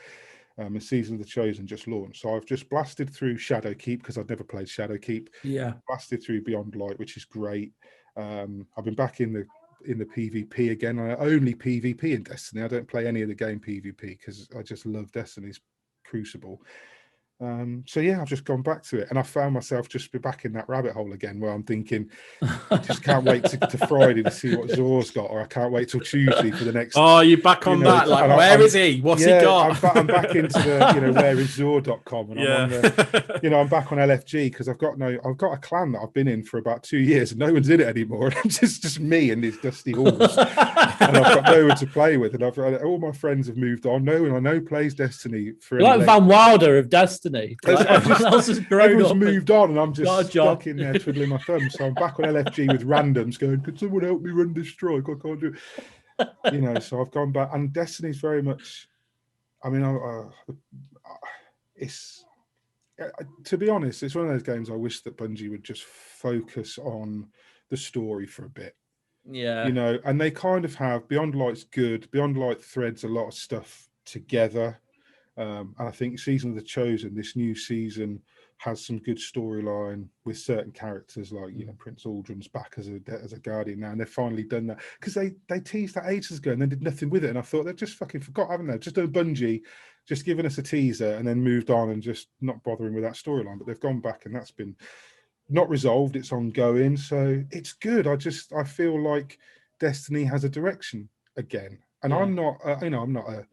The Season of the Chosen just launched, so I've just blasted through Shadowkeep because I've never played Shadowkeep. Blasted through Beyond Light, which is great. I've been back in the PvP again. I only PvP in Destiny. I don't play any of the game PvP because I just love Destiny's Crucible. So yeah, I've just gone back to it, and I found myself just be back in that rabbit hole again, where I'm thinking, I just can't wait to Friday to see what Zor's got, or I can't wait till Tuesday for the next. Oh, you're back on that? Like, where is he? What's he got? I'm back into the whereisZor.com, and I'm on the, I'm back on LFG because I've got a clan that I've been in for about 2 years, and no one's in it anymore. And it's just me and these dusty halls, and I've got no one to play with, and all my friends have moved on. No one I know plays Destiny for like Van Wilder of Destiny. Like, everyone else has grown up, moved on, and I'm just stuck in there twiddling my thumbs. So I'm back on LFG with randoms going, could someone help me run this strike? I can't do it. So I've gone back, and Destiny's very much, I mean, it's, to be honest, it's one of those games I wish that Bungie would just focus on the story for a bit. And they kind of have. Beyond Light's good. Beyond Light threads a lot of stuff together. And I think Season of the Chosen, this new season, has some good storyline with certain characters, like Prince Aldrin's back as a guardian now, and they've finally done that, because they teased that ages ago and then did nothing with it. And I thought they've just fucking forgot, haven't they? Just done Bungie, just giving us a teaser and then moved on and just not bothering with that storyline. But they've gone back, and that's been not resolved. It's ongoing, so it's good. I feel like Destiny has a direction again, and I'm not, I'm not a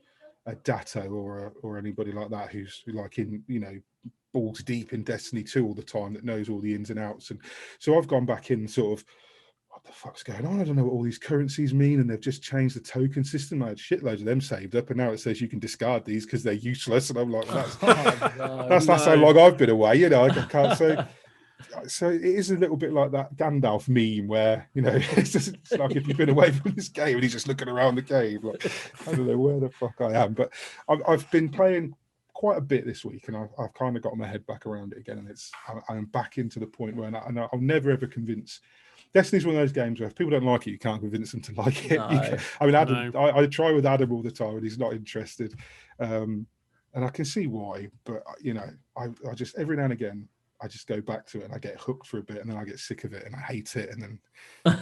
Datto or anybody like that who's like in balls deep in Destiny 2 all the time, that knows all the ins and outs. And so I've gone back in sort of, what the fuck's going on? I don't know what all these currencies mean, and they've just changed the token system. I had shitloads of them saved up, and now it says you can discard these because they're useless. And I'm like, that's how long I've been away. I can't say. So it is a little bit like that Gandalf meme where, it's like, if you've been away from this game and he's just looking around the cave, like, I don't know where the fuck I am. But I've been playing quite a bit this week, and I've kind of got my head back around it again, and I'm back into the point where I'll never ever convince. Destiny's one of those games where if people don't like it, you can't convince them to like it. No. Adam, no. I try with Adam all the time, and he's not interested, and I can see why. But I just, every now and again, I just go back to it and I get hooked for a bit, and then I get sick of it and I hate it, and then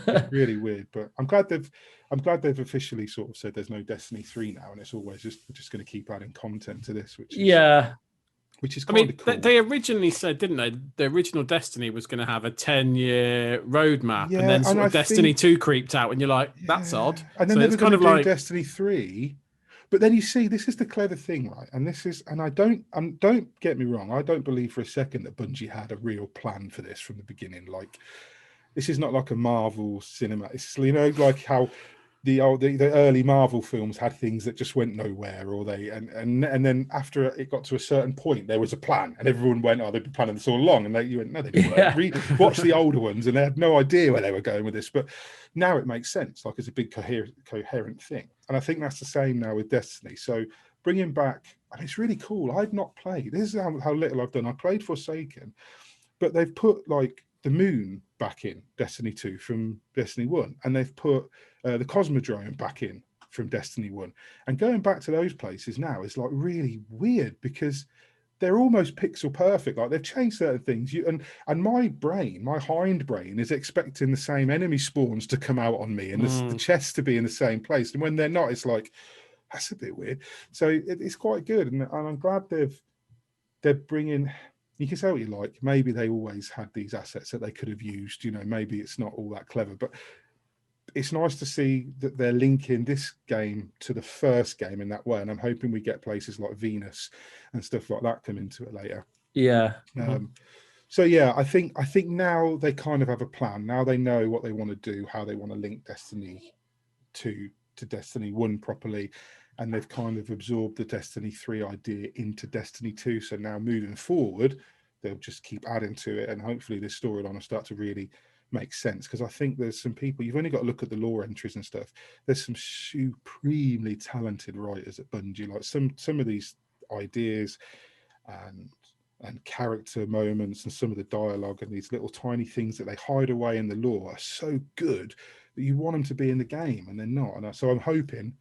it's really weird. But I'm glad they've officially sort of said there's no Destiny 3 now, and it's always just going to keep adding content to this, which is kind of cool. They originally said, didn't they? The original Destiny was going to have a 10-year roadmap, and then sort of Destiny 2 creeped out, and you're like, that's odd. And then so they were going to do Destiny 3. But then you see, this is the clever thing, right? And I don't get me wrong, I don't believe for a second that Bungie had a real plan for this from the beginning. Like, this is not like a Marvel cinema. It's, like how the early Marvel films had things that just went nowhere, or and then after it got to a certain point, there was a plan, and everyone went, "Oh, they've been planning this all along," and you went, "No, they didn't." Watch the older ones, and they had no idea where they were going with this. But now it makes sense. Like, it's a big coherent thing, and I think that's the same now with Destiny. So bringing back, and it's really cool. I've not played. This is how little I've done. I played Forsaken, but they've put like the moon back in Destiny 2 from Destiny 1, and they've put the Cosmodrome back in from Destiny 1. And going back to those places now is like really weird, because they're almost pixel perfect. Like, they've changed certain things. And my brain, my hind brain, is expecting the same enemy spawns to come out on me, and the chests to be in the same place. And when they're not, it's like, that's a bit weird. So it's quite good, and I'm glad they're bringing. You can say what you like. Maybe they always had these assets that they could have used. Maybe it's not all that clever, but it's nice to see that they're linking this game to the first game in that way. And I'm hoping we get places like Venus and stuff like that come into it later. Yeah. So yeah, I think now they kind of have a plan. Now they know what they want to do, how they want to link Destiny to Destiny 1 properly. And they've kind of absorbed the Destiny 3 idea into Destiny 2. So now moving forward, they'll just keep adding to it. And hopefully this storyline will start to really make sense. Because I think there's some people, you've only got to look at the lore entries and stuff. There's some supremely talented writers at Bungie. Like some of these ideas and character moments and some of the dialogue and these little tiny things that they hide away in the lore are so good that you want them to be in the game, and they're not. And so I'm hoping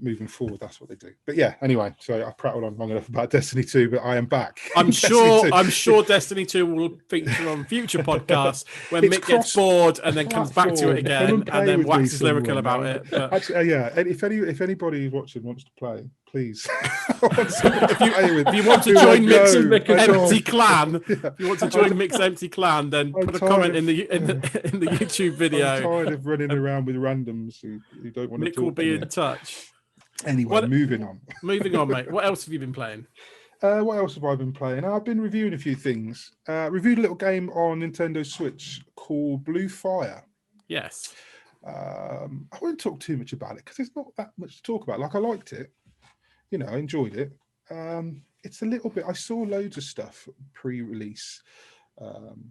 moving forward that's what they do. But yeah, anyway, so I prattled on long enough about Destiny 2, but I am back. I'm sure Destiny 2 will feature on future podcasts when Mick gets bored and then comes back to it again and then waxes lyrical about it. But... Actually, yeah, if anybody watching wants to play, please. If you want to join Mick's empty clan, if you want to join Mick's empty clan, then put a comment in the YouTube video. I'm tired of running around with randoms who don't want to talk. Mick will be in touch. Anyway, moving on. Moving on, mate. What else have you been playing? What else have I been playing? I've been reviewing a few things. Reviewed a little game on Nintendo Switch called Blue Fire. Yes. I won't talk too much about it because there's not that much to talk about. Like, I liked it. I enjoyed it. It's a little bit... I saw loads of stuff pre-release,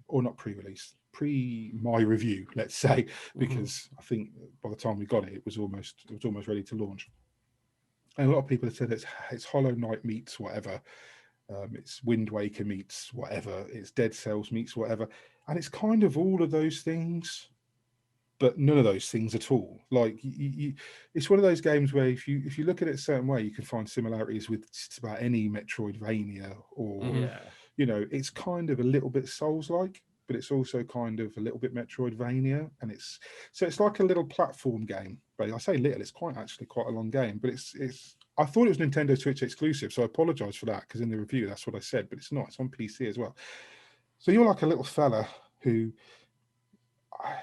or not pre-release, my review, let's say, because I think by the time we got it, it was almost ready to launch. And a lot of people have said it's Hollow Knight meets whatever, it's Wind Waker meets whatever, it's Dead Cells meets whatever, and it's kind of all of those things, but none of those things at all. Like it's one of those games where if you look at it a certain way, you can find similarities with just about any Metroidvania, or it's kind of a little bit Souls-like, but it's also kind of a little bit Metroidvania, and it's like a little platform game. But I say little, it's quite a long game. But it's I thought it was Nintendo Switch exclusive, so I apologise for that, because in the review that's what I said, but it's not. It's on PC as well. So you're like a little fella who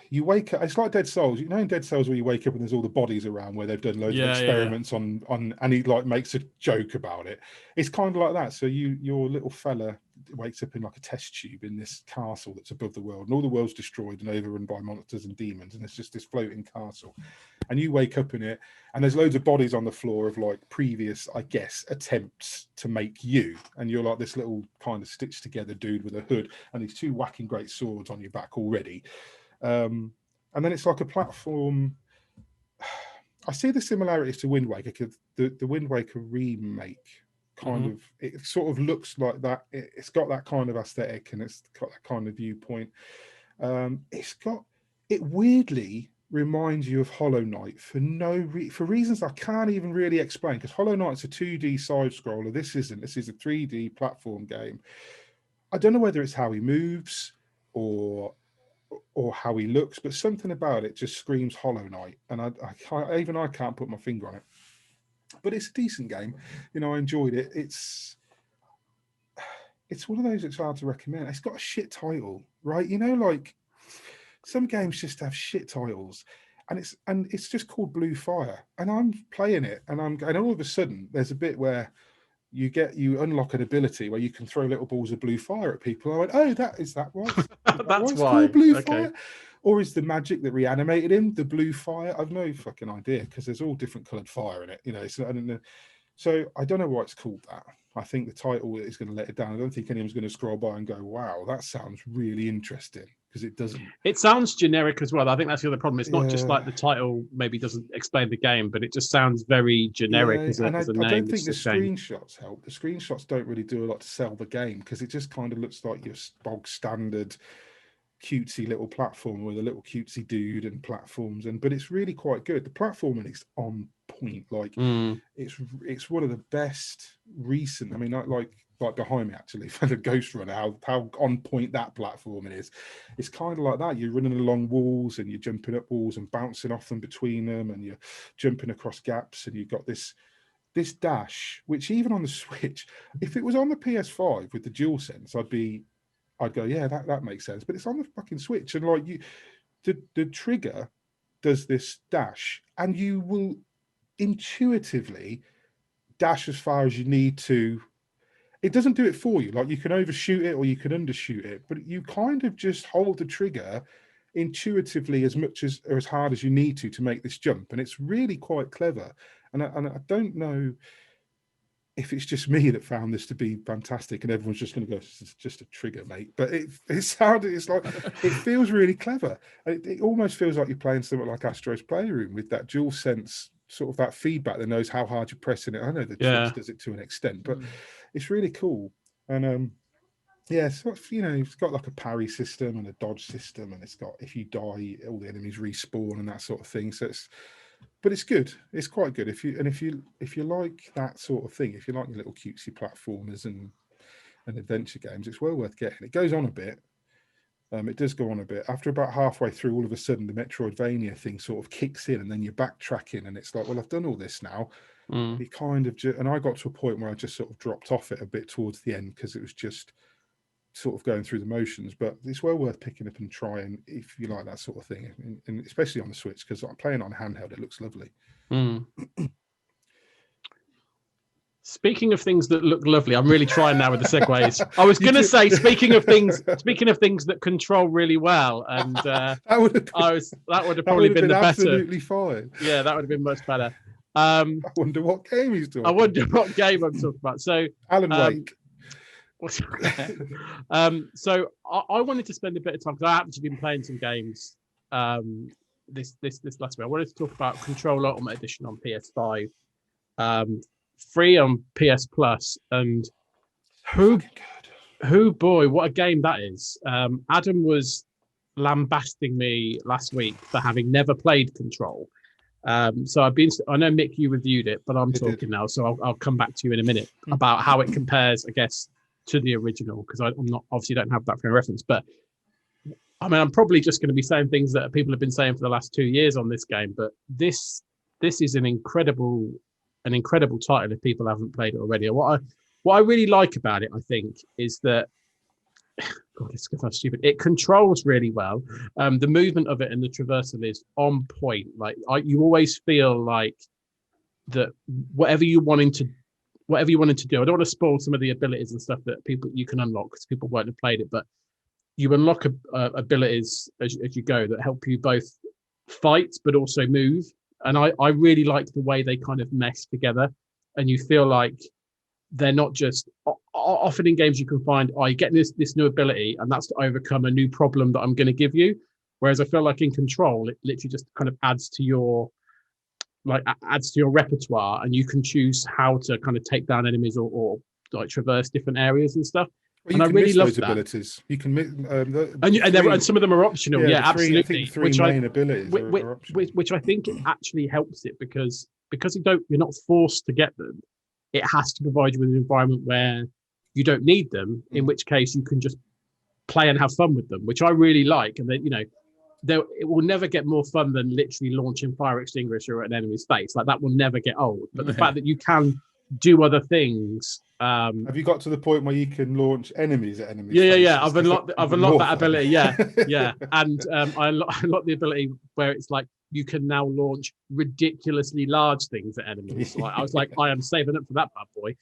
you wake up. It's like Dead Cells. In Dead Cells where you wake up and there's all the bodies around where they've done loads of experiments on, and he like makes a joke about it. It's kind of like that. So your little fella wakes up in like a test tube in this castle that's above the world, and all the world's destroyed and overrun by monsters and demons, and it's just this floating castle. And you wake up in it, and there's loads of bodies on the floor of like previous, I guess, attempts to make you. And you're like this little kind of stitched together dude with a hood and these two whacking great swords on your back already. And then it's like a platform. I see the similarities to Wind Waker, because the Wind Waker remake kind of, it sort of looks like that. It's got that kind of aesthetic, and it's got that kind of viewpoint. It weirdly reminds you of Hollow Knight for reasons I can't even really explain, because Hollow Knight's a 2D side scroller. This isn't. This is a 3D platform game. I don't know whether it's how he moves or how he looks, but something about it just screams Hollow Knight, and I can't put my finger on it. But it's a decent game. I enjoyed it. It's one of those that's hard to recommend. It's got a shit title, right? Like some games just have shit titles, and it's just called Blue Fire, and I'm playing it, and all of a sudden there's a bit where you unlock an ability where you can throw little balls of blue fire at people. I went, oh, is that why? That's why. Blue Fire? Or is the magic that reanimated him the blue fire? I've no fucking idea, because there's all different coloured fire in it. So I don't know why it's called that. I think the title is going to let it down. I don't think anyone's going to scroll by and go, wow, that sounds really interesting, because it doesn't. It sounds generic as well. I think that's the other problem. It's not just like the title maybe doesn't explain the game, but it just sounds very generic as a name. I don't think the screenshots help. The screenshots don't really do a lot to sell the game, because it just kind of looks like your bog standard cutesy little platform with a little cutesy dude and platforms, but it's really quite good. The platforming is on point. Like it's one of the best recent. I mean, like like behind me actually, for the Ghost Runner, how on point that platforming is. It's kind of like that. You're running along walls and you're jumping up walls and bouncing off them between them, and you're jumping across gaps, and you've got this dash, which even on the Switch, if it was on the PS5 with the DualSense, I'd go, yeah, that makes sense. But it's on the fucking Switch, and like the trigger does this dash, and you will intuitively dash as far as you need to. It doesn't do it for you. Like, you can overshoot it or you can undershoot it, but you kind of just hold the trigger intuitively as much as or as hard as you need to make this jump, and it's really quite clever. And I don't know if it's just me that found this to be fantastic, and everyone's just going to go, it's just a trigger, mate. But it feels really clever. It almost feels like you're playing something like Astro's Playroom with that dual sense, sort of that feedback that knows how hard you're pressing it. I know the Switch does it to an extent, but it's really cool. And yeah, so, you know, it's got like a parry system and a dodge system, and it's got, if you die, all the enemies respawn and that sort of thing. So it's good. It's quite good if you like that sort of thing. If you like your little cutesy platformers and adventure games, it's well worth getting. It goes on a bit. It does go on a bit. After about halfway through, all of a sudden the Metroidvania thing sort of kicks in, and then you're backtracking, and it's like, well, I've done all this now. You kind of and I got to a point where I just sort of dropped off it a bit towards the end because it was just sort of going through the motions. But it's well worth picking up and trying if you like that sort of thing, and especially on the Switch, because I'm playing on handheld. It looks lovely. Speaking of things that look lovely, I'm really trying now with the segues. I was going to say, speaking of things that control really well, and that would have probably been the better. Absolutely fine. Yeah, that would have been much better. I wonder what game he's talking. I wonder what game I'm talking about. So, Alan Wake. So I wanted to spend a bit of time, because I've actually been playing some games this last week. I wanted to talk about Control Ultimate Edition on PS5, free on PS Plus, and boy, what a game that is. Adam was lambasting me last week for having never played Control. So I know, Mick, you reviewed it, but I'm talking now, so I'll come back to you in a minute about how it compares, I guess, to the original, because I'm not, obviously don't have that for a reference. But I mean, I'm probably just going to be saying things that people have been saying for the last 2 years on this game, but this is an incredible title if people haven't played it already. What I really like about it, I think, is that God, it's so stupid. It controls really well. The movement of it and the traversal is on point. Like, you always feel like that whatever you wanted to do. I don't want to spoil some of the abilities and stuff that you can unlock, because people won't have played it. But you unlock abilities as you go that help you both fight but also move. And I really like the way they kind of mesh together, and you feel like they're not just often in games you can find, you get this new ability and that's to overcome a new problem that I'm going to give you. Whereas I feel like in Control, it literally just kind of adds to your repertoire, and you can choose how to kind of take down enemies or like traverse different areas and stuff. Well, and I really love that. Abilities. You can and some of them are optional. Yeah, absolutely. I think three main abilities are optional. Which I think it actually helps it, because you're not forced to get them. It has to provide you with an environment where you don't need them, in which case you can just play and have fun with them, which I really like. And then, it will never get more fun than literally launching fire extinguisher at an enemy's face. Like, that will never get old. But the fact that you can do other things. Have you got to the point where you can launch enemies at enemies? Yeah. I've unlocked that ability. Yeah. And I unlocked the ability where it's like you can now launch ridiculously large things at enemies. Like, I was like, I am saving up for that bad boy.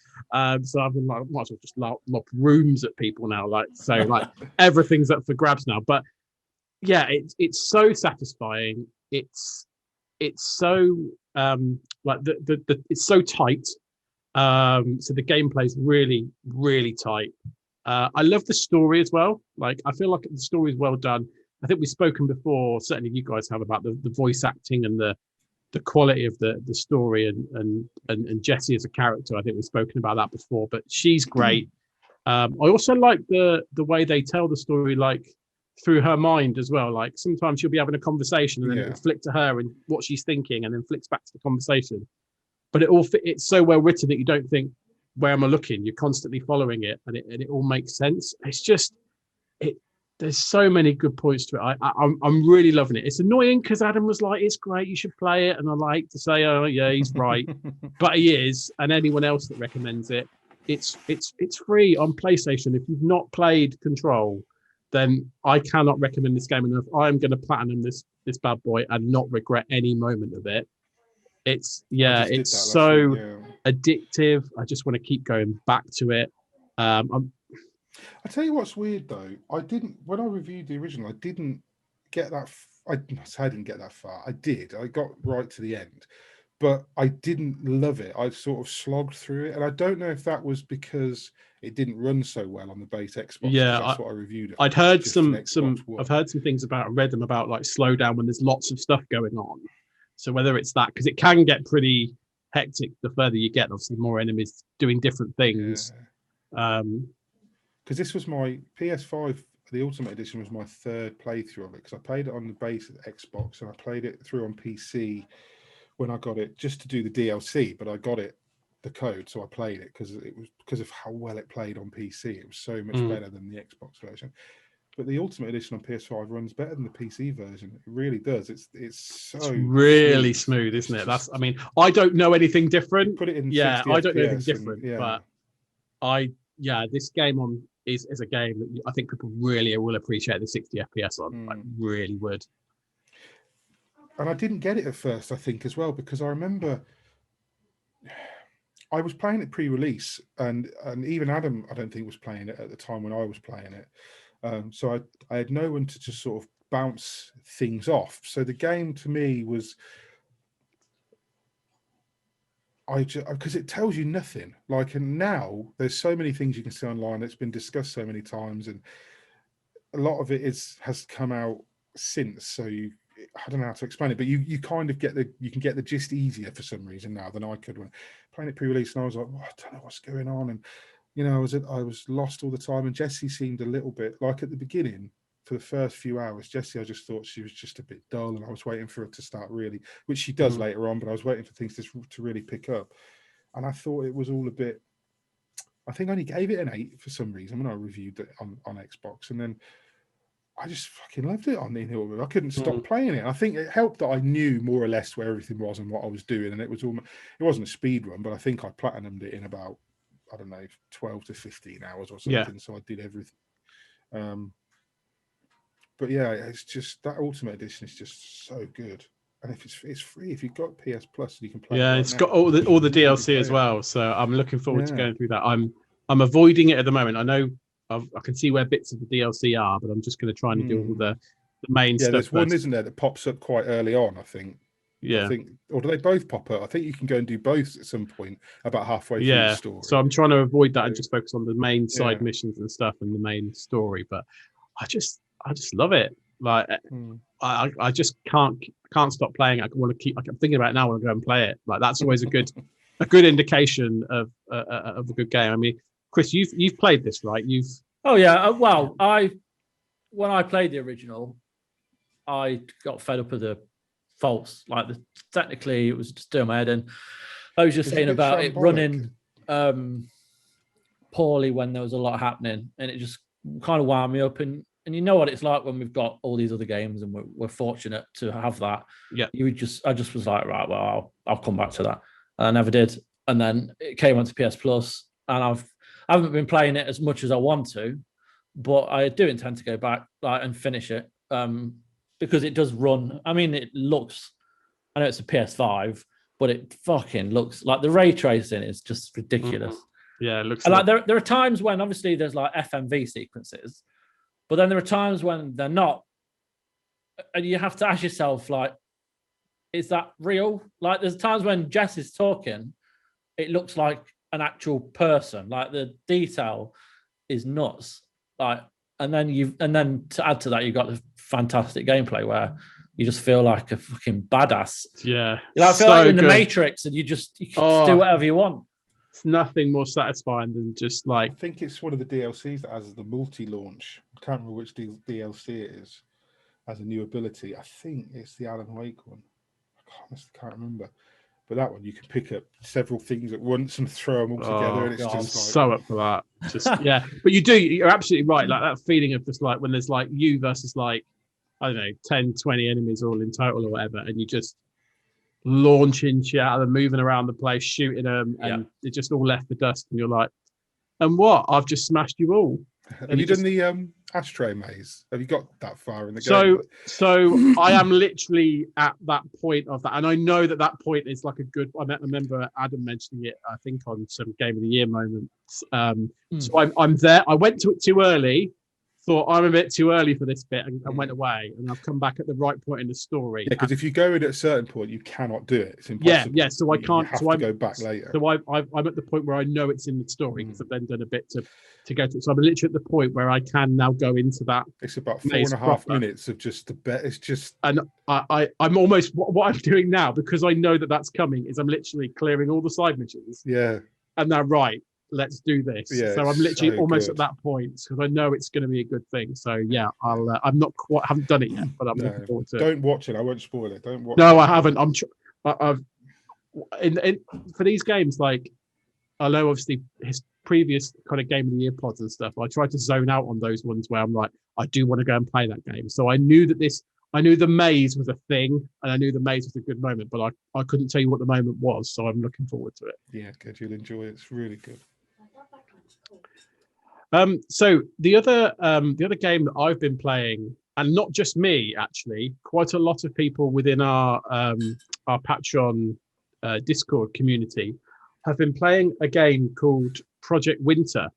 So I've been like, might as well just lob rooms at people now. Like, so like everything's up for grabs now. But yeah, it's so satisfying. It's so it's so tight. So the gameplay is really, really tight. I love the story as well. Like, I feel like the story is well done. I think we've spoken before, certainly you guys have, about the voice acting and the quality of the story and Jessie as a character. I think we've spoken about that before, but she's great. I also like the way they tell the story, like through her mind as well. Like, sometimes she'll be having a conversation and then it'll flick to her and what she's thinking, and then flicks back to the conversation. But it's so well written that you don't think, where am I looking? You're constantly following it, and it all makes sense. It's just it. There's so many good points to it. I'm really loving it. It's annoying because Adam was like, "It's great, you should play it," and I like to say, "Oh yeah, he's right," but he is. And anyone else that recommends it, it's free on PlayStation. If you've not played Control, then I cannot recommend this game enough. I am going to platinum this bad boy and not regret any moment of it. It's so addictive. I just want to keep going back to it. I tell you what's weird though. When I reviewed the original, I didn't get that. I didn't get that far. I did. I got right to the end, but I didn't love it. I sort of slogged through it, and I don't know if that was because it didn't run so well on the base Xbox. Yeah, that's what I reviewed it. I'd heard some. I've heard some things about. I read them about like slowdown when there's lots of stuff going on. So whether it's that, because it can get pretty hectic the further you get. Obviously, more enemies doing different things. Yeah. Because this was my PS5, the Ultimate Edition was my third playthrough of it, because I played it on the base Xbox and I played it through on PC when I got it just to do the DLC, but I got the code, so I played it because of how well it played on PC. It was so much better than the Xbox version. But the Ultimate Edition on PS5 runs better than the PC version. It really does. It's really smooth, isn't it? I mean, I don't know anything different. Put it in I don't know anything different, but this game is a game that I think people really will appreciate the 60 FPS on. Like, really would. And I didn't get it at first, I think, as well, because I remember I was playing it pre-release, and even Adam, I don't think, was playing it at the time when I was playing it. So I had no one to just sort of bounce things off. So the game to me was, because it tells you nothing. Like, and now there's so many things you can see online. It's been discussed so many times, and a lot of it has come out since. So I don't know how to explain it, but you kind of you can get the gist easier for some reason now than I could when playing it pre-release. And I was like, I don't know what's going on, and I was lost all the time. And Jessie seemed a little bit like, at the beginning, for the first few hours, Jessie, I just thought she was just a bit dull, and I was waiting for her to start really, which she does later on, but I was waiting for things to really pick up. And I thought it was all a bit, I think I only gave it an 8 for some reason when I reviewed it on Xbox. And then I just fucking loved it on Nioh. I couldn't stop playing it. I think it helped that I knew more or less where everything was and what I was doing. And it wasn't a speed run, but I think I platinumed it in about, I don't know, 12 to 15 hours or something. Yeah. So I did everything. But yeah, it's just, that Ultimate Edition is just so good. And if it's free, if you've got PS Plus, you can play. Yeah, it's got all the DLC as well. So I'm looking forward to going through that. I'm avoiding it at the moment. I know I can see where bits of the DLC are, but I'm just going to try and do all the main stuff. Yeah, there's one, isn't there, that pops up quite early on, I think. Yeah. Or do they both pop up? I think you can go and do both at some point about halfway through the story. So I'm trying to avoid that and just focus on the main side missions and stuff and the main story. But I just love it. Like I just can't stop playing. I want to keep. I'm thinking about it now when I go and play it. Like, that's always a good indication of a good game. I mean, Chris, you've played this, right? Oh yeah. Well, when I played the original, I got fed up with the faults. Like, technically, it was just doing my head in. I was just saying about it running poorly when there was a lot happening, and it just kind of wound me up. And you know what it's like when we've got all these other games, and we're fortunate to have that. Yeah. I just was like, right, well, I'll come back to that. And I never did. And then it came onto PS Plus, and I haven't been playing it as much as I want to, but I do intend to go back and finish it, because it does run. I mean, it looks, I know it's a PS5, but it fucking looks like the ray tracing is just ridiculous. Yeah, it looks like there are times when obviously there's like FMV sequences, but then there are times when they're not, and you have to ask yourself, like, is that real? Like, there's times when Jess is talking, it looks like an actual person. Like, the detail is nuts. Like, and then to add to that, you've got the fantastic gameplay where you just feel like a fucking badass. Yeah, I feel like you're in the Matrix, and you can just do whatever you want. It's nothing more satisfying than just like. I think it's one of the DLCs that has the multi-launch. I can't remember which DLC it is. As a new ability, I think it's the Alan Wake one. I honestly can't remember, But that one, you can pick up several things at once and throw them all together, and it's I'm just like, so up for that. Just yeah, but you're absolutely right. Like that feeling of just like when there's like you versus like, I don't know, 10, 20 enemies all in total or whatever, and you just launching shit out of them, moving around the place, shooting them, and they're just all left for dust, and you're like, and what? I've just smashed you all. Have you done the ashtray maze? Have you got that far in the game? So I am literally at that point of that, and I know that point is like a good. I remember Adam mentioning it, I think, on some Game of the Year moments. So I'm there. I went to it too early. Thought I'm a bit too early for this bit, and went away. And I've come back at the right point in the story. Yeah, because if you go in at a certain point, you cannot do it. It's impossible. Yeah. So I can't. You have to go back later. So I'm at the point where I know it's in the story because I've then done a bit to go to. So I'm literally at the point where I can now go into that. It's about 4.5 minutes of just the bet. It's just, and I'm almost what I'm doing now, because I know that that's coming, is I'm literally clearing all the side missions. Yeah. And now, right, let's do this. Yeah, so I'm literally almost at that point because I know it's going to be a good thing. So yeah, I'm not quite, haven't done it yet, but I'm looking forward to it. Don't watch it. I won't spoil it. Don't watch. No, I haven't. I've for these games, like, I know obviously his previous kind of Game of the Year pods and stuff, I tried to zone out on those ones where I'm like, I do want to go and play that game. So I knew the maze was a thing, and I knew the maze was a good moment, but I couldn't tell you what the moment was. So I'm looking forward to it. Yeah, good. You'll enjoy it. It's really good. So the other game that I've been playing, and not just me, actually, quite a lot of people within our Patreon Discord community have been playing a game called Project Winter,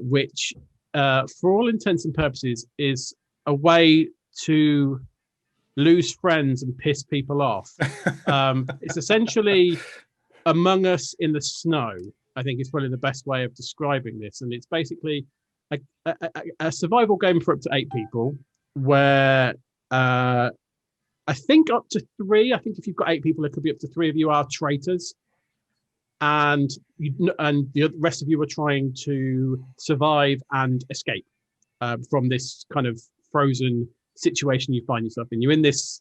which, for all intents and purposes, is a way to lose friends and piss people off. It's essentially Among Us in the snow, I think is probably the best way of describing this. And it's basically a survival game for up to 8 people, where I think up to 3. I think if you've got 8 people, it could be up to 3 of you are traitors, and the rest of you are trying to survive and escape from this kind of frozen situation you find yourself in. You're in this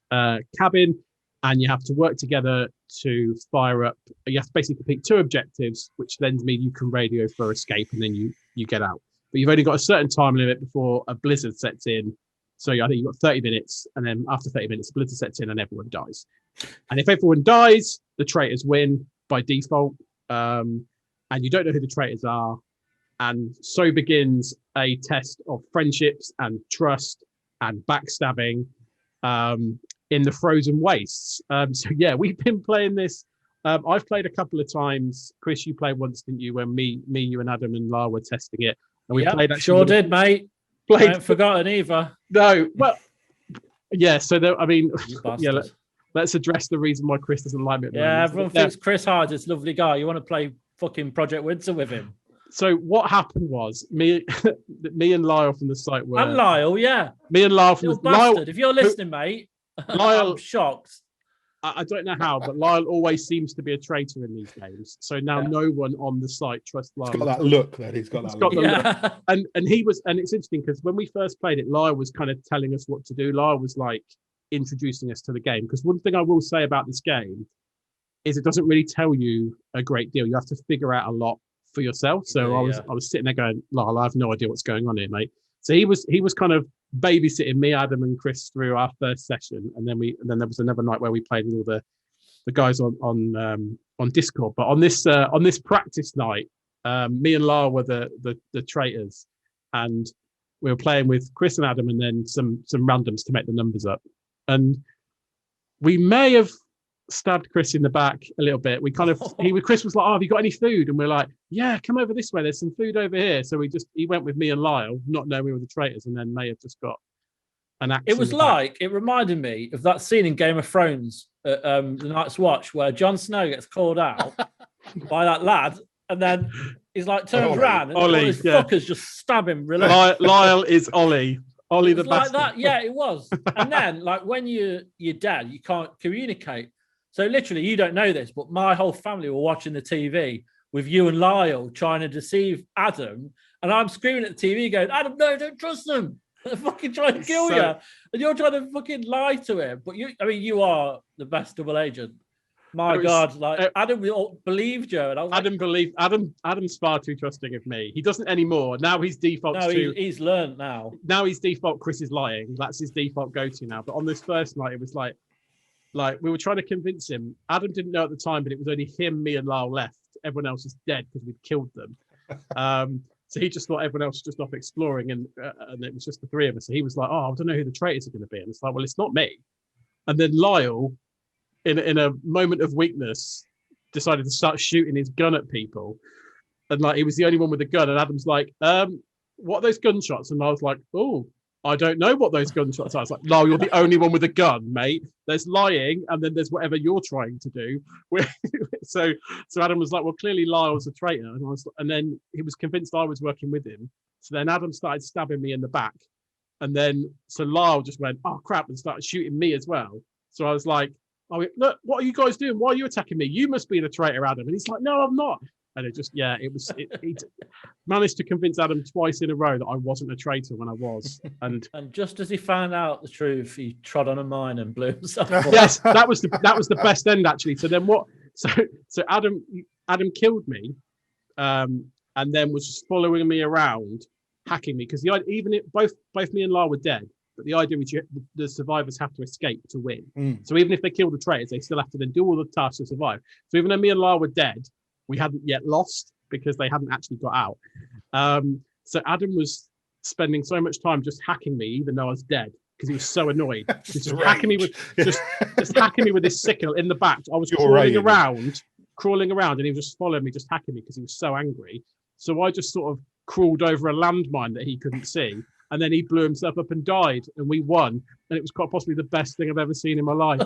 cabin, and you have to work together to fire up. You have to basically complete 2 objectives, which then mean you can radio for escape, and then you get out. But you've only got a certain time limit before a blizzard sets in. So I think you've got 30 minutes, and then after 30 minutes, a blizzard sets in and everyone dies. And if everyone dies, the traitors win by default, and you don't know who the traitors are. And so begins a test of friendships and trust and backstabbing in the frozen wastes. So yeah, we've been playing this. I've played a couple of times. Chris, you played once, didn't you? When you and Adam and Lara were testing it. And we played. Sure did, mate. I haven't forgotten either. No, well, yeah. So yeah. Let's address the reason why Chris doesn't like me. Everyone thinks Chris Hyde is a lovely guy. You want to play fucking Project Winter with him? So what happened was me and Lyle from the site were. And Lyle, yeah. Me and Lyle from the bastard. If you're listening, mate, Lyle, I'm shocked. I don't know how, but Lyle always seems to be a traitor in these games. So now no one on the site trusts Lyle. He's got that look. Then he's got that look. Look. And it's interesting because when we first played it, Lyle was kind of telling us what to do. Lyle was like introducing us to the game, because one thing I will say about this game is it doesn't really tell you a great deal. You have to figure out a lot for yourself. So I was sitting there going, Lyle, I have no idea what's going on here, mate. So he was kind of babysitting me, Adam, and Chris through our first session, and then there was another night where we played with all the guys on Discord. But on this practice night, me and Lara were the traitors, and we were playing with Chris and Adam, and then some randoms to make the numbers up. And we may have stabbed Chris in the back a little bit. Chris was like, "Oh, have you got any food?" And we're like, "Yeah, come over this way. There's some food over here." So he went with me and Lyle, not knowing we were the traitors, and then may have just got an axe. It reminded me of that scene in Game of Thrones at the Night's Watch where Jon Snow gets called out by that lad, and then he's like turns around and all these fuckers just stab him. Lyle is Ollie. Ollie the bastard. Like that, yeah, it was. And then, like, when you're dead, you can't communicate. So literally, you don't know this, but my whole family were watching the TV with you and Lyle trying to deceive Adam, and I'm screaming at the TV going, "Adam, no, don't trust them. They're fucking trying to kill you," and you're trying to fucking lie to him. But you are the best double agent. My God, like Adam believed you, and I was like, Adam's far too trusting of me. He doesn't anymore. Now he's default. No, he's learned now. Now he's default. Chris is lying. That's his default go-to now. But on this first night, it was like we were trying to convince him. Adam didn't know at the time, but it was only him, me, and Lyle left. Everyone else was dead because we'd killed them. So he just thought everyone else was just off exploring, and it was just the three of us. So he was like, "Oh, I don't know who the traitors are going to be." And it's like, "Well, it's not me." And then Lyle, in a moment of weakness, decided to start shooting his gun at people, and like he was the only one with a gun. And Adam's like, "What are those gunshots?" And I was like, "Oh, I don't know what those gunshots are." I was like, "No, you're the only one with a gun, mate. There's lying, and then there's whatever you're trying to do." so Adam was like, "Well, clearly Lyle's a traitor," and then he was convinced I was working with him. So then Adam started stabbing me in the back, and then so Lyle just went, "Oh crap," and started shooting me as well. So I was like, "Oh, look, what are you guys doing? Why are you attacking me? You must be the traitor, Adam." And he's like, "No, I'm not." And it just, he managed to convince Adam twice in a row that I wasn't a traitor when I was. And just as he found out the truth, he trod on a mine and blew himself up. Yes, that was the best end actually. So then what? So Adam killed me, and then was just following me around, hacking me because both me and Lyle were dead. But the idea is the survivors have to escape to win. So even if they kill the traitors, they still have to then do all the tasks to survive. So even though me and Lyle were dead, we hadn't yet lost because they hadn't actually got out. So Adam was spending so much time just hacking me, even though I was dead, because he was so annoyed. He was just hacking me with just hacking me with his sickle in the back. I was crawling around, and he was just following me, just hacking me because he was so angry. So I just sort of crawled over a landmine that he couldn't see. And then he blew himself up and died, and we won. And it was quite possibly the best thing I've ever seen in my life.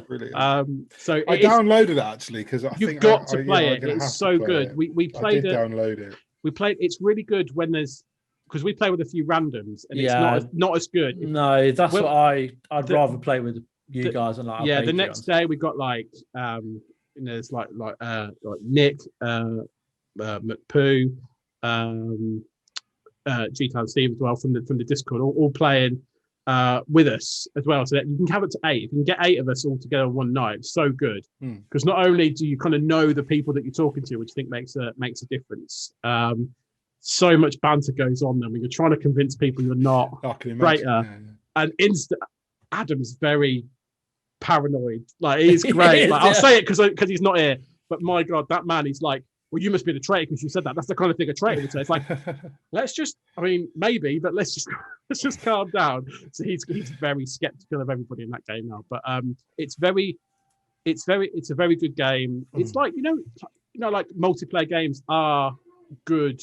Brilliant. So I downloaded it actually because you've got to play it. It's so good. We played it. Download it. We played. It's really good when there's because we play with a few randoms, and it's not as good. No, that's what I'd rather play with you guys and like. Yeah, the next day we got like there's like Nick, McPoo, G-Town Steve as well from the Discord, all playing with us as well. So that you can have it to 8. If you can get 8 of us all together one night, it's so good. Because not only do you kind of know the people that you're talking to, which I think makes a difference. So much banter goes on then when you're trying to convince people you're not traitor. And Adam's very paranoid. Like he's great. I'll say it because he's not here. But my God, that man, he's like, "Well, you must be the traitor because you said that." That's the kind of thing a traitor would say. It's like, maybe, but let's just calm down. So he's very skeptical of everybody in that game now. But it's a very good game. It's like like multiplayer games are good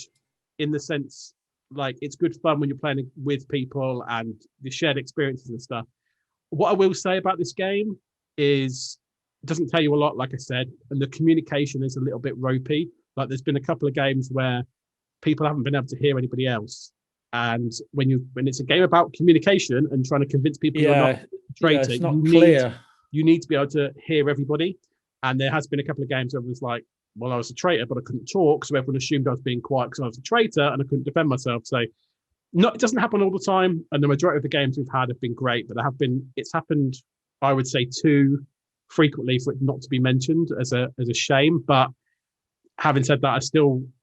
in the sense like it's good fun when you're playing with people and the shared experiences and stuff. What I will say about this game is it doesn't tell you a lot, like I said, and the communication is a little bit ropey. Like there's been a couple of games where people haven't been able to hear anybody else, and when it's a game about communication and trying to convince people you're not a traitor, it's not clear. You need to be able to hear everybody. And there has been a couple of games where it was like, well, I was a traitor, but I couldn't talk, so everyone assumed I was being quiet because I was a traitor and I couldn't defend myself. So, it doesn't happen all the time, and the majority of the games we've had have been great, but it's happened, I would say, too frequently for it not to be mentioned as a shame. But having said that,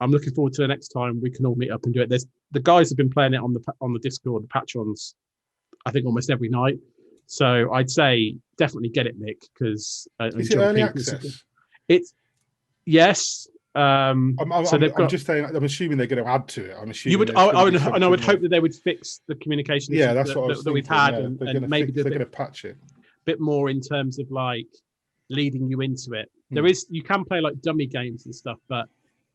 I'm looking forward to the next time we can all meet up and do it. The guys have been playing it on the Discord, the patrons, I think almost every night. So I'd say definitely get it, Mick, because is it early access? It's yes. I'm just saying. I'm assuming they're going to add to it. I'm assuming you would. I would hope that they would fix the communication. Yeah, that's what that we've had, yeah, and maybe they're going to patch it a bit more in terms of like leading you into it. You can play like dummy games and stuff, but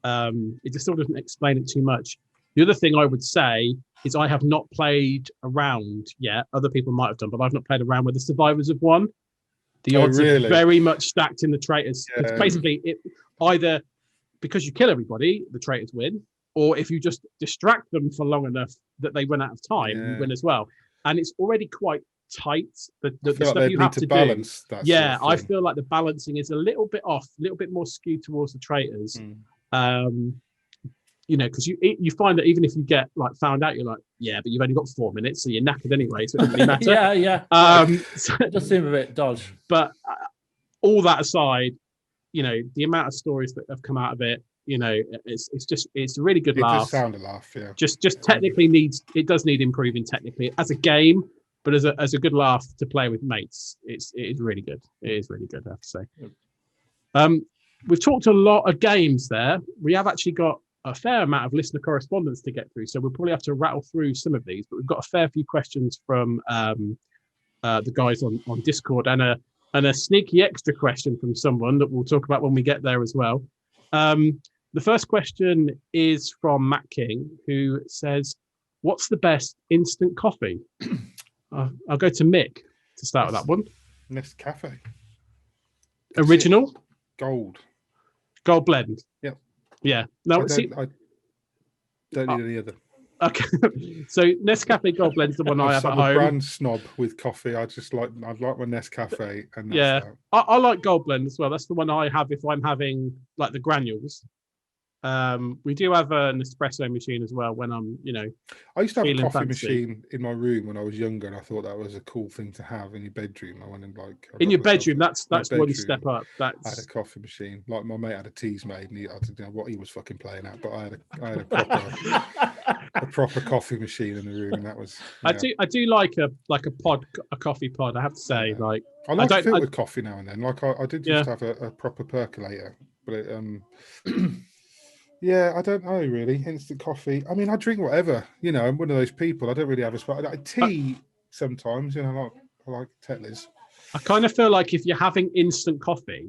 it just still doesn't explain it too much. The other thing I would say is I have not played around yet. Other people might have done, but I've not played around where the survivors have won. The odds are very much stacked in the traitors. Yeah. It's basically either because you kill everybody, the traitors win, or if you just distract them for long enough that they run out of time, you win as well. And it's already quite tight. The stuff you have to balance do. Yeah, I feel like the balancing is a little bit off, a little bit more skewed towards the traitors. Because you find that even if you get like found out, you're like, yeah, but you've only got 4 minutes, so you're knackered anyway, so it doesn't really matter. Yeah. So it does seem a bit dodge. But all that aside, the amount of stories that have come out of it, it's a really good It laugh. does sound a laugh, yeah. Just technically does need improving technically as a game, but as a good laugh to play with mates, it is really good. It is really good, I have to say. We've talked a lot of games there. We have actually got a fair amount of listener correspondence to get through, so we'll probably have to rattle through some of these. But we've got a fair few questions from the guys on Discord, and a sneaky extra question from someone that we'll talk about when we get there as well. The first question is from Matt King, who says, "What's the best instant coffee?" I'll go to Mick to start with that one. Nescafe. Original? Gold blend. Yep. Yeah. No, I don't need any other. Okay. So Nescafe Gold Blend is the one I have at I'm a home. brand snob with coffee. I'd like my Nescafe, and that's that. I like Gold Blend as well. That's the one I have if I'm having like the granules. We do have an espresso machine as well when I'm, I used to have a coffee fancy. machine in my room when I was younger, and I thought that was a cool thing to have in your bedroom. I went and in your bedroom. That's one step up. I had a coffee machine. Like my mate had a teas made, and I didn't know what he was fucking playing at, but I had a proper coffee machine in the room, and that was. Yeah. I do like a coffee pod. I have to say, yeah. I like filtered coffee now and then. Like I did used to have a proper percolator, but it, yeah, I don't know really. Instant coffee. I mean, I drink whatever. I'm one of those people. I don't really have a spot. Tea sometimes. I like Tetley's. I kind of feel like if you're having instant coffee,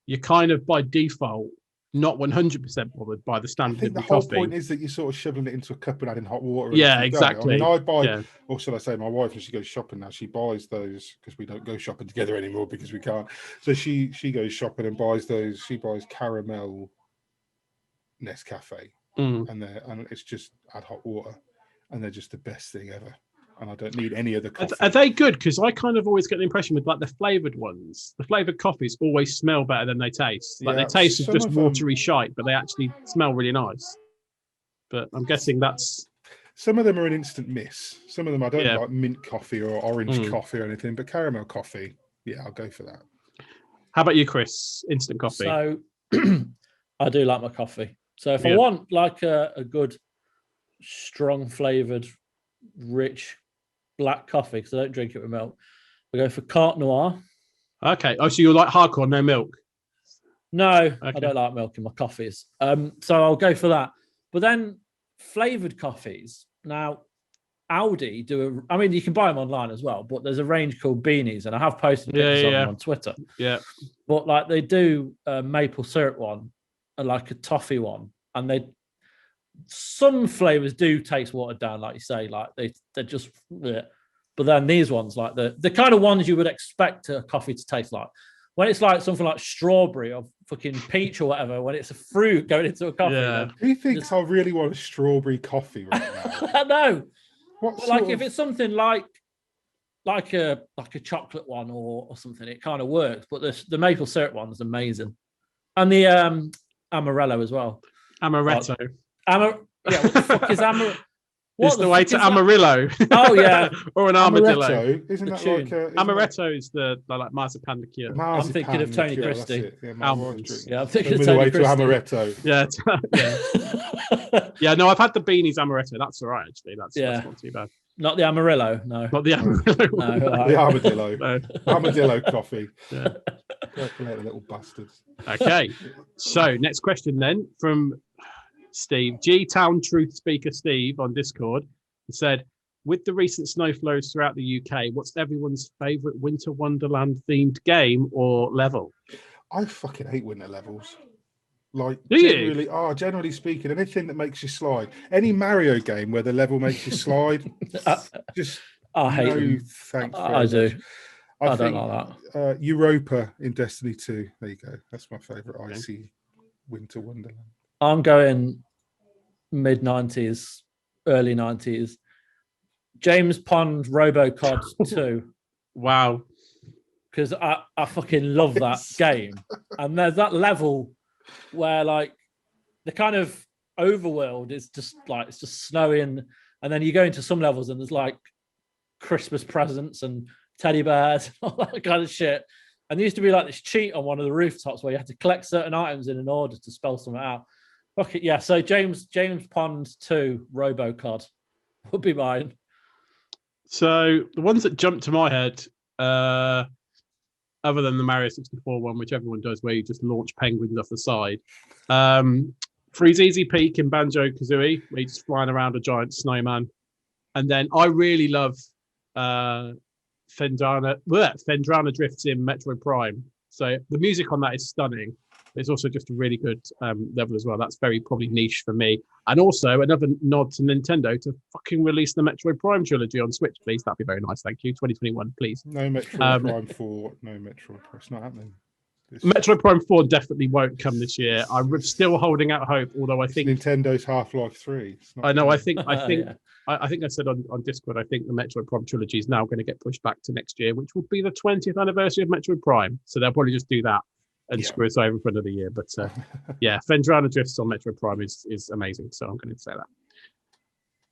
you're kind of by default not 100% bothered by the standard I think of the the whole coffee. point is that you're sort of shoveling it into a cup and adding hot water. Yeah, exactly. I mean, I buy, or should I say, my wife, when she goes shopping now, she buys those because we don't go shopping together anymore because we can't. So she goes shopping and buys those. She buys caramel Nescafe, and it's just add hot water, and they're just the best thing ever. And I don't need any other coffee. Are they good? Because I kind of always get the impression with like the flavored ones, the flavored coffees always smell better than they taste. Like they taste is just watery shite, but they actually smell really nice. But I'm guessing that's. Some of them are an instant miss. Some of them I don't like mint coffee or orange coffee or anything, but caramel coffee, I'll go for that. How about you, Chris? Instant coffee. So I do like my coffee. So if I want like a good, strong flavored, rich black coffee, because I don't drink it with milk, I go for Carte Noire. Okay. Oh, so you like hardcore, no milk? No, okay. I don't like milk in my coffees. So I'll go for that. But then flavored coffees. Now, Aldi I mean, you can buy them online as well, but there's a range called Beanies, and I have posted pictures of them on Twitter. Yeah. But like they do a maple syrup one, and like a toffee one, and some flavors do taste watered down, like you say, like they're just. Bleh. But then these ones, like the kind of ones you would expect a coffee to taste like, when it's like something like strawberry or fucking peach or whatever, when it's a fruit going into a coffee. Yeah. Who thinks I really want a strawberry coffee right now? I know. But like if it's something like a chocolate one or something, it kind of works. But the maple syrup one is amazing, and the Amaretto as well. Amaretto. What the fuck is Amaretto? It's the way to Amarillo. Oh yeah, or an armadillo. Amaretto, isn't that like Amaretto is the like marzipan liqueur. I'm thinking of Tony Christie. Almonds. Yeah, I'm thinking of Tony way Christie. to Amaretto. Yeah. Yeah, no, I've had the Beanies Amaretto. That's all right, actually. That's not too bad. Not the Amarillo, no. Not the Amarillo. No, right. The armadillo. No. Armadillo coffee. Yeah. Calculator, little bastards. Okay. So next question then from Steve, G-Town Truth Speaker Steve on Discord, said, with the recent snow flows throughout the UK, what's everyone's favourite Winter Wonderland themed game or level? I fucking hate winter levels. Like, generally speaking, anything that makes you slide. Any Mario game where the level makes you slide, I hate them. Thanks. I do. I don't think, like that. Europa in Destiny 2. There you go. That's my favourite icy Winter Wonderland. I'm going mid-90s, early 90s. James Pond Robocod 2. Wow. Because I fucking love that game. And there's that level where like the kind of overworld is just like, it's just snowing. And then you go into some levels and there's like Christmas presents and teddy bears and all that kind of shit. And there used to be like this cheat on one of the rooftops where you had to collect certain items in an order to spell something out. Okay, yeah. So James Pond 2 RoboCod would be mine. So the ones that jump to my head, other than the Mario 64 one, which everyone does, where you just launch penguins off the side. Freezeezy Peak in Banjo-Kazooie, where you're just flying around a giant snowman. And then I really love Fendrana Drifts in Metroid Prime. So the music on that is stunning. It's also just a really good level as well. That's very probably niche for me. And also another nod to Nintendo to fucking release the Metroid Prime trilogy on Switch, please. That'd be very nice. Thank you. 2021, please. No Metroid Prime 4. No Metroid Prime. It's not happening. Metroid Prime 4 definitely won't come this year. I'm still holding out hope, although I think Nintendo's Half-Life 3. I know. I think Yeah. I think I said on Discord, I think the Metroid Prime trilogy is now going to get pushed back to next year, which will be the 20th anniversary of Metroid Prime. So they'll probably just do that and screw us over for another year. But yeah, Fendrana Drifts on Metroid Prime is amazing. So I'm going to say that.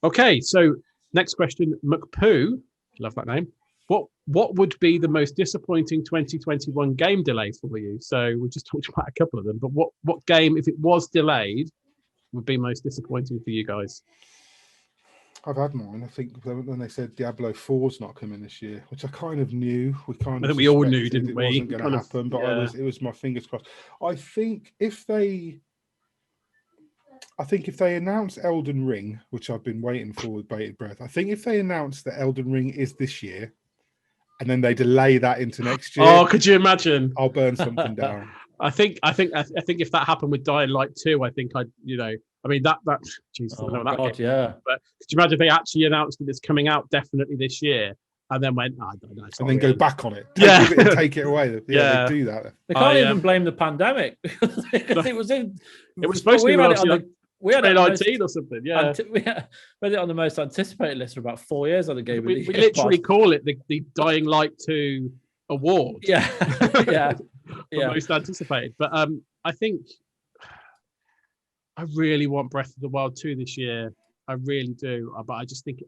Okay, so next question, McPoo, love that name. What would be the most disappointing 2021 game delay for you? So we just talked about a couple of them, but what game, if it was delayed, would be most disappointing for you guys? I've had mine. I think when they said Diablo 4's not coming this year, which I kind of knew. I think we all knew, didn't we? It wasn't going to happen, but it was my fingers crossed. I think if they announce Elden Ring, which I've been waiting for with bated breath, I think if they announce that Elden Ring is this year, and then they delay that into next year. Oh, could you imagine? I'll burn something down. I think if that happened with Dying Light 2, I think I mean that Jesus, Oh I know my that God, game. yeah. But could you imagine if they actually announced that it's coming out definitely this year, and then went, I don't know, and then go back on it, take it away. Yeah, they do that. They can't even blame the pandemic because it was supposed to be we had it 2019 or something. Yeah, we had it on the most anticipated list for about 4 years on the game. We literally call it the Dying Light 2 award. Yeah, yeah, most anticipated. But I think I really want Breath of the Wild 2 this year. I really do. But I just think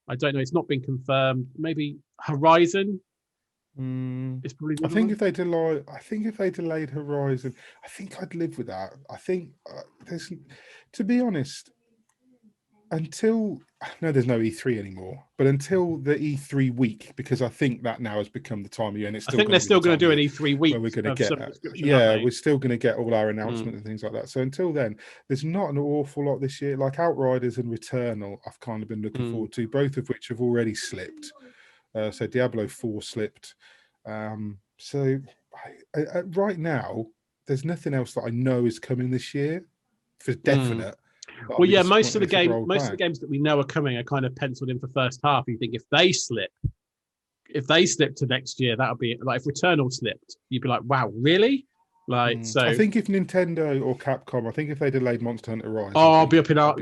I don't know. It's not been confirmed. Maybe Horizon. It's probably. I think if they delayed Horizon, I think I'd live with that. I think to be honest, there's no E3 anymore, but until the E3 week, because I think that now has become the time of year, and it's still. I think they're still going to do an E3 week. Where we're going to get we're still going to get all our announcements and things like that. So until then, there's not an awful lot this year. Like Outriders and Returnal, I've kind of been looking forward to, both of which have already slipped. So Diablo 4 slipped. So right now, there's nothing else that I know is coming this year for definite. Well, yeah, most of the games that we know are coming are kind of penciled in for first half. You think if they slip to next year, that'll be like if Returnal slipped, you'd be like, wow, really? Like, so I think if Nintendo or Capcom, I think if they delayed Monster Hunter Rise, I'll be up in our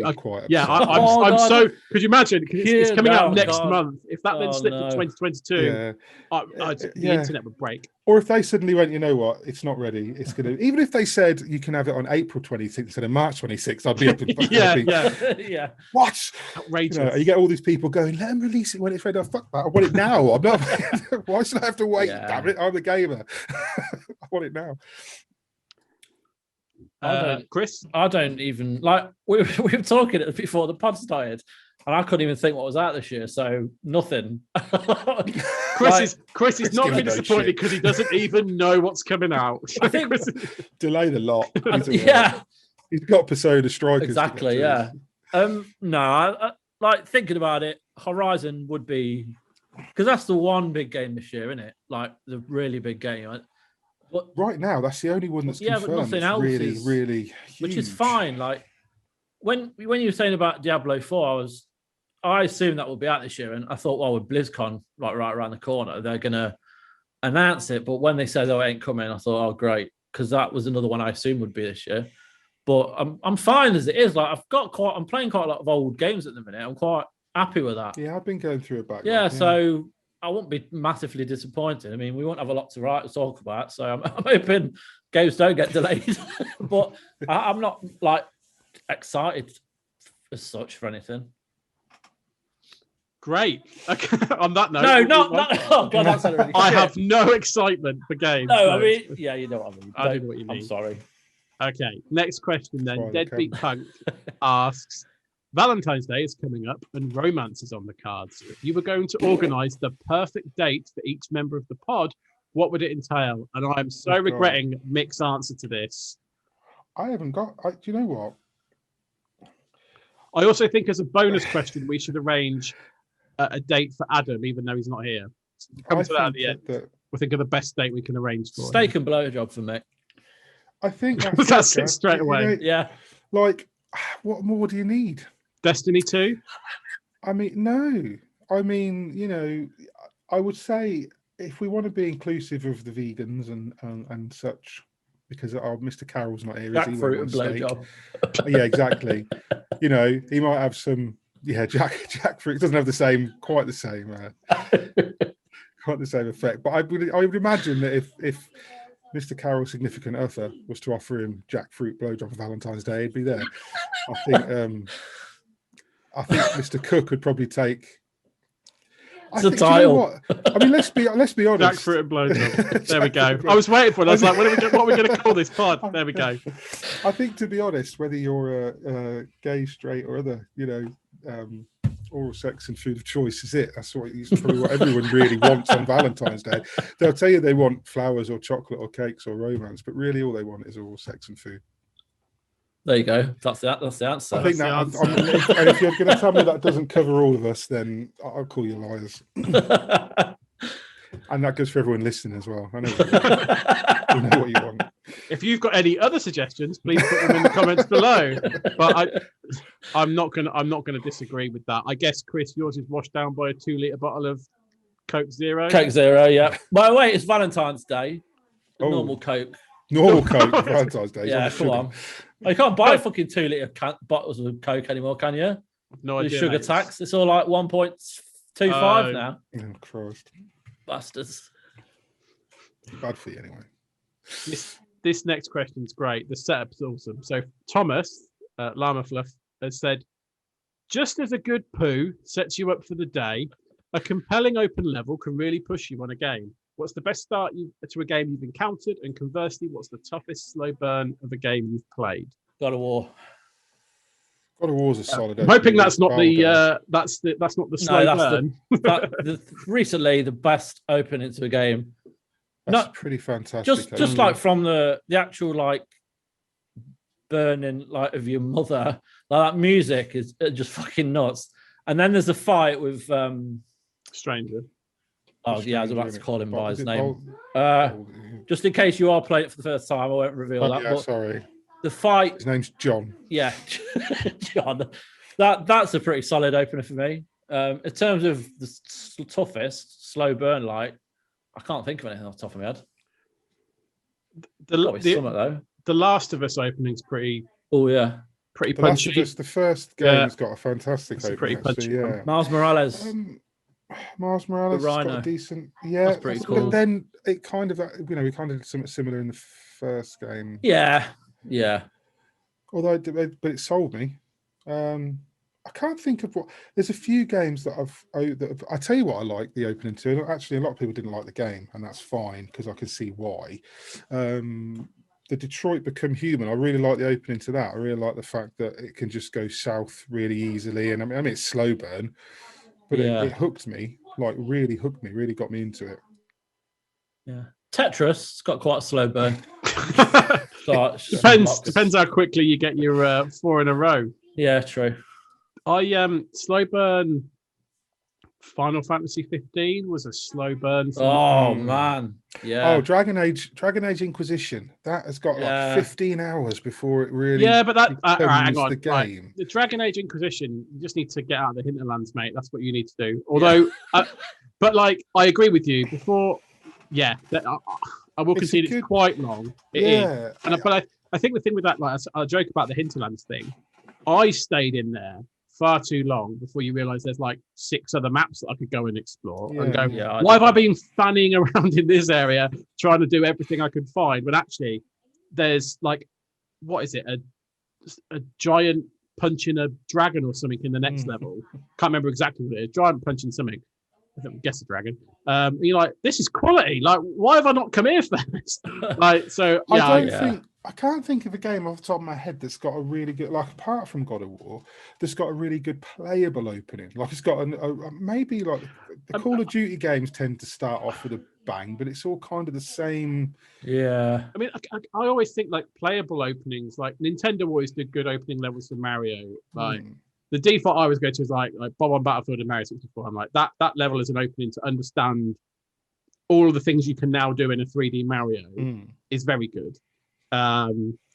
yeah. I'm so. Could you imagine? It's coming out next month. If that then slipped to 2022, the internet would break. Or if they suddenly went, you know what, it's not ready. It's gonna. Even if they said you can have it on April 26th instead of March 26th, I'd be up. Yeah. What? Outrageous. You get all these people going, let them release it when it's ready. Oh, fuck that! I want it now. I'm not. Why should I have to wait? Damn it! I'm a gamer. I want it now. Chris, I don't even like. We were talking before the pod started, and I couldn't even think what was out this year. So nothing. Chris is not being disappointed because he doesn't even know what's coming out. I think delay the lot. He's got Persona Strikers. Exactly. Yeah. No, I like thinking about it. Horizon would be because that's the one big game this year, isn't it? Like the really big game. But right now, that's the only one that's confirmed. But nothing else really, is really huge. Which is fine. Like when you were saying about Diablo 4, I assumed that would be out this year, and I thought, well, with BlizzCon like right around the corner, they're gonna announce it. But when they said, "Oh, it ain't coming," I thought, "Oh, great," because that was another one I assumed would be this year. But I'm fine as it is. Like I'm playing quite a lot of old games at the minute. I'm quite happy with that. Yeah, I've been going through a backlog. Yeah, so I won't be massively disappointed. I mean, we won't have a lot to talk about, so I'm hoping games don't get delayed. But I'm not like excited as such for anything. Great. Okay. On that note, No, not. Oh God, that's really I shit. have no excitement for games. No, I mean, yeah, you know what I mean. I do know what you mean. I'm sorry. Okay, next question then. Try the Deadbeat Punk asks, Valentine's Day is coming up and romance is on the cards. If you were going to organise the perfect date for each member of the pod, what would it entail? And I'm so regretting Mick's answer to this. I haven't got. Do you know what? I also think as a bonus question, we should arrange a date for Adam, even though he's not here. Come to that at the end. We'll think of the best date we can arrange for Steak and blowjob for Mick. I think that's it straight away. You know, Yeah. Like, what more do you need? Destiny 2? I mean, no. I mean, you know, I would say if we want to be inclusive of the vegans and such, because Mr. Carroll's not here. Jackfruit and blowjob. Yeah, exactly. You know, he might have some. Yeah, jackfruit doesn't have quite the same effect. But I would imagine that if Mr. Carroll's significant other was to offer him jackfruit blowjob for Valentine's Day, he'd be there. I think Mr. Cook would probably take. It's a title. You know what? I mean, let's be honest. Jackfruit and blowjob. There we go. I was waiting for it. I was like, what are we going to call this pod? There we go. I think, to be honest, whether you're a gay, straight, or other, you know, oral sex and food of choice is it. That's probably what everyone really wants on Valentine's Day. They'll tell you they want flowers or chocolate or cakes or romance, but really all they want is oral sex and food. There you go. That's the answer. I think and if you're going to tell me that doesn't cover all of us, then I'll call you liars. And that goes for everyone listening as well. I know you know what you want. If you've got any other suggestions, please put them in the comments below. But I'm not gonna disagree with that. I guess, Chris, yours is washed down by a 2-litre bottle of Coke Zero. Coke Zero, yeah. By the way, it's Valentine's Day. Normal Coke. Normal Coke, Valentine's Day. Yeah, come on. You can't buy fucking 2-litre bottles of Coke anymore, can you? No idea. The sugar tax. It's all like 1.25 now. Oh, Christ. Bastards. Bad for you anyway. This next question's great. The setup's awesome. So Thomas, Llama Fluff, has said, just as a good poo sets you up for the day, a compelling open level can really push you on a game. What's the best start to a game you've encountered? And conversely, what's the toughest slow burn of a game you've played? God of War. God of War's a solid. I'm hoping that's not the slow burn. Recently, the best opening to a game. That's pretty fantastic. Just like from the actual like burning like of your mother, like that music is just fucking nuts. And then there's a fight with Stranger. Oh yeah, I was about to call him by his name. Just in case you are playing it for the first time, I won't reveal that. Yeah, sorry. The fight. His name's John. Yeah, John. That's a pretty solid opener for me. In terms of the toughest slow burn, like I can't think of anything off the top of my head. The Last of Us opening's pretty. Oh yeah, pretty the punchy. Last of Us, the first game has got a fantastic opening. Pretty punchy. Yeah. Miles Morales. Miles Morales has got a decent. Yeah, that's pretty cool. But then it kind of, we kind of did something similar in the first game. Yeah. Although, but it sold me. I can't think of what. There's a few games that I tell you what I like the opening to. Actually, a lot of people didn't like the game, and that's fine because I can see why. The Detroit Become Human. I really like the opening to that. I really like the fact that it can just go south really easily, and I mean it's slow burn, but it hooked me. Like really hooked me. Really got me into it. Yeah. Tetris, it's got quite a slow burn. Depends how quickly you get your 4 in a row. Yeah, true. I slow burn. Final Fantasy 15 was a slow burn. Man, yeah. Oh, Dragon Age Inquisition. That has got like 15 hours before it really. Yeah, but that hang on. The game. Right. The Dragon Age Inquisition. You just need to get out of the hinterlands, mate. That's what you need to do. Although, but like, I agree with you. Before, I will concede it's quite long. It is. But I think the thing with that, like, I joke about the hinterlands thing. I stayed in there far too long before you realise there's like 6 other maps that I could go and explore and go, why have I been fanning around in this area trying to do everything I could find? But actually, there's like, what is it? A giant punching a dragon or something in the next level. Can't remember exactly what it is. Giant punching something. I don't guess a dragon. You're like, this is quality. Like, why have I not come here first? Like, so yeah, I can't think of a game off the top of my head that's got a really good, like apart from God of War, that's got a really good playable opening. Like it's got maybe like the Call of Duty games tend to start off with a bang, but it's all kind of the same. Yeah. I mean, I always think like playable openings, like Nintendo always did good opening levels for Mario. Like the default I always go to is like Bob on Battlefield and Mario 64. I'm like that level is an opening to understand all of the things you can now do in a 3D Mario is very good. I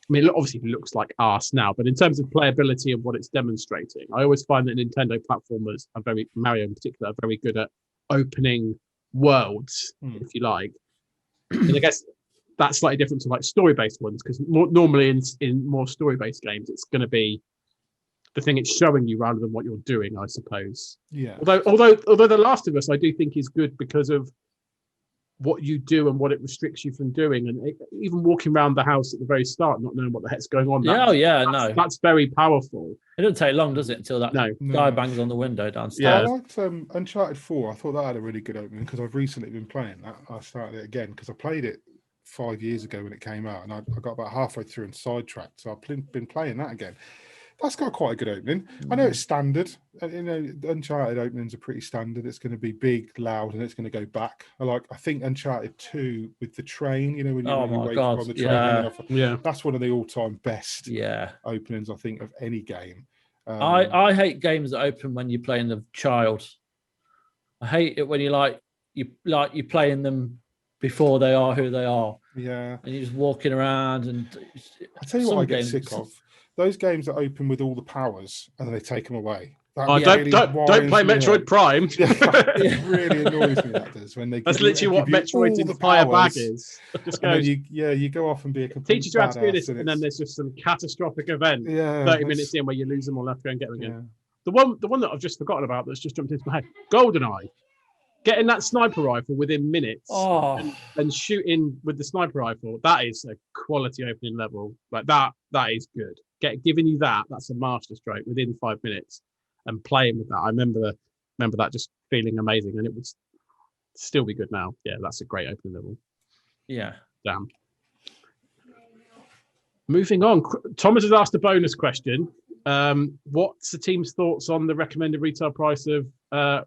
mean, it obviously looks like arse now, but in terms of playability and what it's demonstrating, I always find that Nintendo platformers are Mario in particular, are very good at opening worlds, if you like. And I guess that's slightly different to like story-based ones, because normally in more story-based games, it's going to be the thing it's showing you rather than what you're doing, I suppose. Yeah. Although The Last of Us, I do think is good because of what you do and what it restricts you from doing, and even walking around the house at the very start, not knowing what the heck's going on. That's very powerful. It doesn't take long, does it, until that guy bangs on the window downstairs? Yeah, I liked Uncharted 4. I thought that had a really good opening because I've recently been playing that. I started it again because I played it 5 years ago when it came out, and I got about halfway through and sidetracked. So I've been playing that again. That's got quite a good opening. I know it's standard. You know, Uncharted openings are pretty standard. It's going to be big, loud, and it's going to go back. I think Uncharted 2 with the train. You know, when you wait on the train. That's one of the all-time best openings, I think, of any game. I hate games that open when you're playing the child. I hate it when you're playing them before they are who they are. Yeah, and you're just walking around. And I tell you what, I get sick of. Those games that open with all the powers and then they take them away. Don't play Metroid Prime. It really annoys me, that does. When that's literally what Metroid's entire bag is. Just goes, you go off and be a complete teaches you how to do this, and then there's just some catastrophic event 30 minutes in where you lose them all, have to go and get them again. The one that I've just forgotten about that's just jumped into my head, GoldenEye. Getting that sniper rifle within minutes and shooting with the sniper rifle, that is a quality opening level. Like that is good. Giving you that's a master stroke within 5 minutes, and playing with that. I remember that just feeling amazing, and it would still be good now. Yeah, that's a great opening level. Yeah. Damn. Moving on, Thomas has asked a bonus question. What's the team's thoughts on the recommended retail price of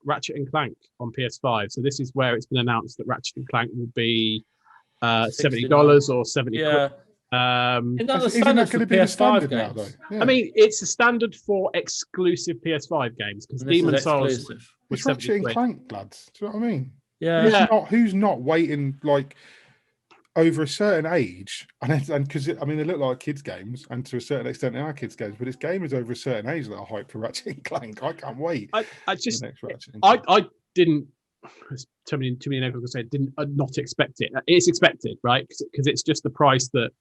Ratchet and Clank on PS5? So this is where it's been announced that Ratchet and Clank will be $70 or $70. Yeah. Isn't that going to be the standard now, though? Yeah. I mean, it's a standard for exclusive PS5 games because Demon's Souls was Ratchet and Clank, lads. Do you know what I mean? Yeah. Who's not waiting like over a certain age, and because I mean they look like kids' games, and to a certain extent they are kids' games, but it's gamers over a certain age that are hyped for Ratchet and Clank. I can't wait. I didn't. Too many people can say didn't not expect it. It's expected, right? Because it's just the price that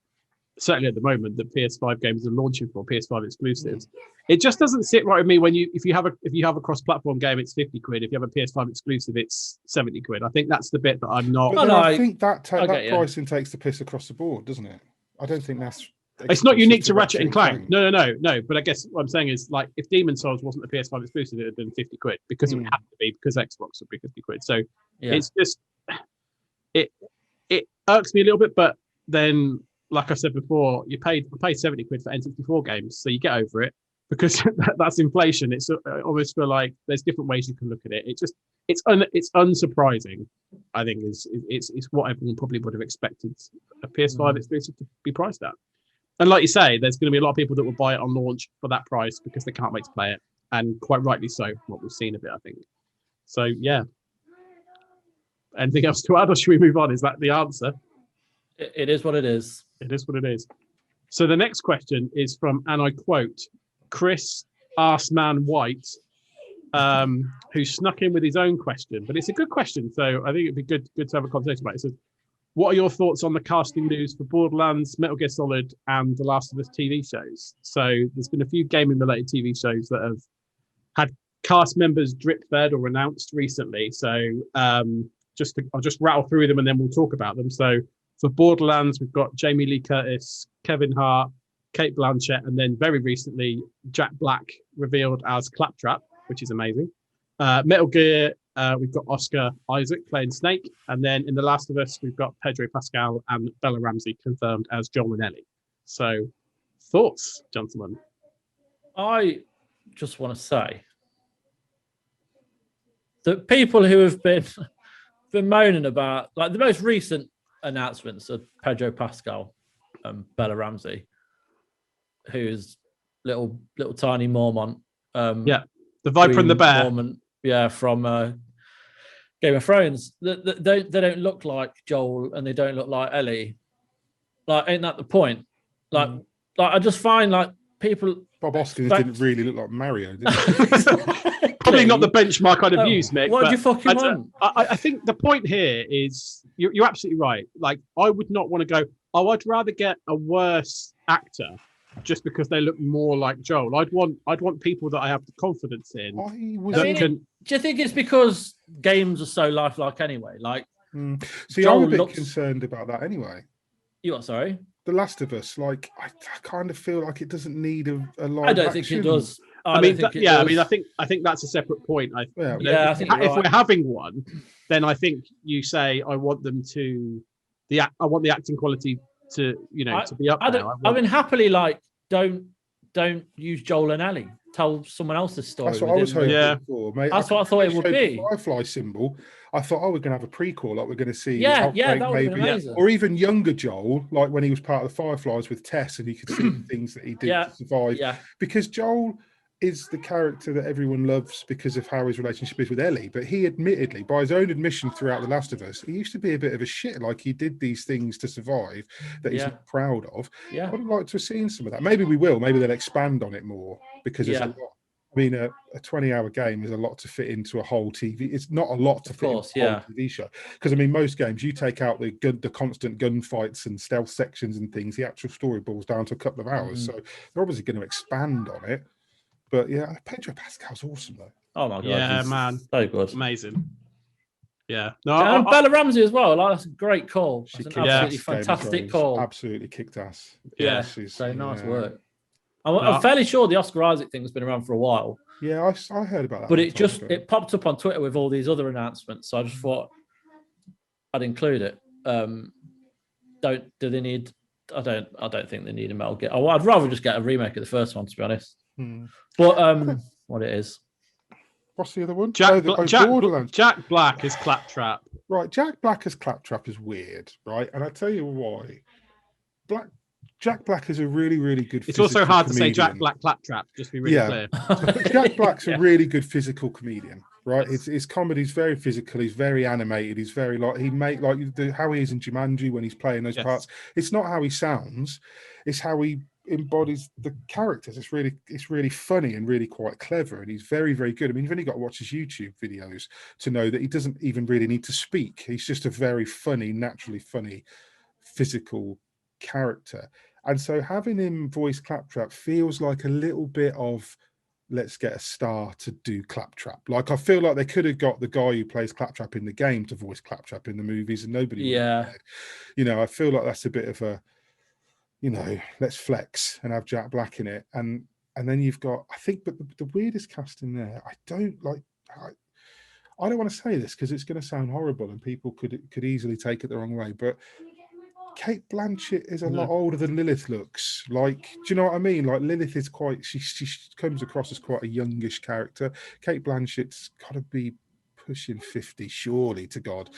certainly at the moment that PS5 games are launching for, PS5 exclusives. It just doesn't sit right with me when if you have a cross-platform game, it's 50 quid. If you have a PS5 exclusive, it's 70 quid. I think that's the bit that I'm not. But I think that pricing takes the piss across the board, doesn't it? I don't think that's. It's not unique to Ratchet and Clank. No. But I guess what I'm saying is, like, if Demon's Souls wasn't a PS5 exclusive, it would have been 50 quid because it would have to be, because Xbox would be 50 quid. So it's just it irks me a little bit, but then, like I said before, I paid 70 quid for N64 games, so you get over it because that's inflation. It's almost feel like there's different ways you can look at it. It's unsurprising. I think it's what everyone probably would have expected a PS5 exclusive to be priced at. And like you say, there's going to be a lot of people that will buy it on launch for that price because they can't wait to play it, and quite rightly so. From what we've seen of it, I think. So yeah. Anything else to add, or should we move on? Is that the answer? It is what it is. It is what it is. So the next question is from, and I quote, Chris Arseman White, who snuck in with his own question, but it's a good question. So I think it'd be good to have a conversation about it. It says, what are your thoughts on the casting news for Borderlands, Metal Gear Solid, and The Last of Us TV shows? So there's been a few gaming-related TV shows that have had cast members drip-fed or announced recently. So I'll just rattle through them and then we'll talk about them. So for Borderlands, we've got Jamie Lee Curtis, Kevin Hart, Kate Blanchett, and then very recently Jack Black revealed as Claptrap, which is amazing. Metal Gear, we've got Oscar Isaac playing Snake, and then in The Last of Us, we've got Pedro Pascal and Bella Ramsey confirmed as Joel and Ellie. So, thoughts, gentlemen? I just want to say that people who have been moaning about, like, the most recent announcements of Pedro Pascal and Bella Ramsey, who's little tiny Mormont. The Viper and the Bear. Mormont, from Game of Thrones. They don't look like Joel and they don't look like Ellie. Like, ain't that the point? Like I just find, like, people. Bob Hoskins didn't really look like Mario, did he? Probably not the benchmark I'd have used, Mick. What do you fucking want? I think the point here is you're absolutely right. Like, I would not want to go, I'd rather get a worse actor just because they look more like Joel. I'd want people that I have the confidence in. Do you think it's because games are so lifelike anyway? Like, see, Joel, I'm a bit concerned about that anyway. You what? Sorry. The Last of Us, like, I kind of feel like it doesn't need a live I don't action. think it does. I mean, I think that's a separate point. I think if we're having one, then I think you say I want them to I want the acting quality to to be up there. I mean, happily, like, don't use Joel and Ellie. Tell someone else's story. That's what I was hoping for, mate. That's what I thought it would be. The Firefly symbol. I thought, we're going to have a prequel, like we're going to see. That would have been amazing. Or even younger Joel, like when he was part of the Fireflies with Tess, and he could see the things that he did to survive. Yeah. Because Joel is the character that everyone loves because of how his relationship is with Ellie. But he admittedly, by his own admission throughout The Last of Us, he used to be a bit of a shit. Like, he did these things to survive that he's not proud of. Yeah. I'd like to have seen some of that. Maybe we will. Maybe they'll expand on it more because there's a lot. I mean, a 20-hour game is a lot to fit into a whole TV. It's not a lot to fit into a whole TV show. Because, I mean, most games, you take out the constant gunfights and stealth sections and things, the actual story boils down to a couple of hours. So they're obviously going to expand on it. But, yeah, Pedro Pascal's awesome, though. Oh, my God. Yeah, man. So good. Amazing. Yeah. And Bella Ramsey as well. Like, that's a great call. That's an absolutely fantastic call. Absolutely kicked ass. Yeah. So nice work. I'm fairly sure the Oscar Isaac thing has been around for a while. Yeah, I heard about that. But it popped up on Twitter with all these other announcements. So I just thought I'd include it. Do they need? I don't think they need a Metal Gear. I'd rather just get a remake of the first one, to be honest. But what it is. What's the other one? Borderlands. Jack Black is Claptrap. Right, Jack Black as Claptrap is weird, right? And I tell you why. Jack Black is a really, really good. It's also hard comedian. To say Jack Black Claptrap. Just to be really clear. Jack Black's a really good physical comedian, right? His comedy's very physical. He's very animated. He's very how he is in Jumanji when he's playing those parts. It's not how he sounds. It's how he embodies the characters. It's really funny and really quite clever. And he's very, very good. I mean, you've only got to watch his YouTube videos to know that he doesn't even really need to speak. He's just a very funny, naturally funny, physical character. And so having him voice Claptrap feels like a little bit of, let's get a star to do Claptrap. Like, I feel like they could have got the guy who plays Claptrap in the game to voice Claptrap in the movies, and nobody would have cared. I feel like that's a bit of a, let's flex and have Jack Black in it. And then you've got, I think, but the weirdest casting there, I don't want to say this because it's going to sound horrible and people could easily take it the wrong way, but Kate Blanchett is a lot older than Lilith looks. Like, do you know what I mean? Like, Lilith is she comes across as quite a youngish character. Kate Blanchett's got to be pushing 50, surely, to God.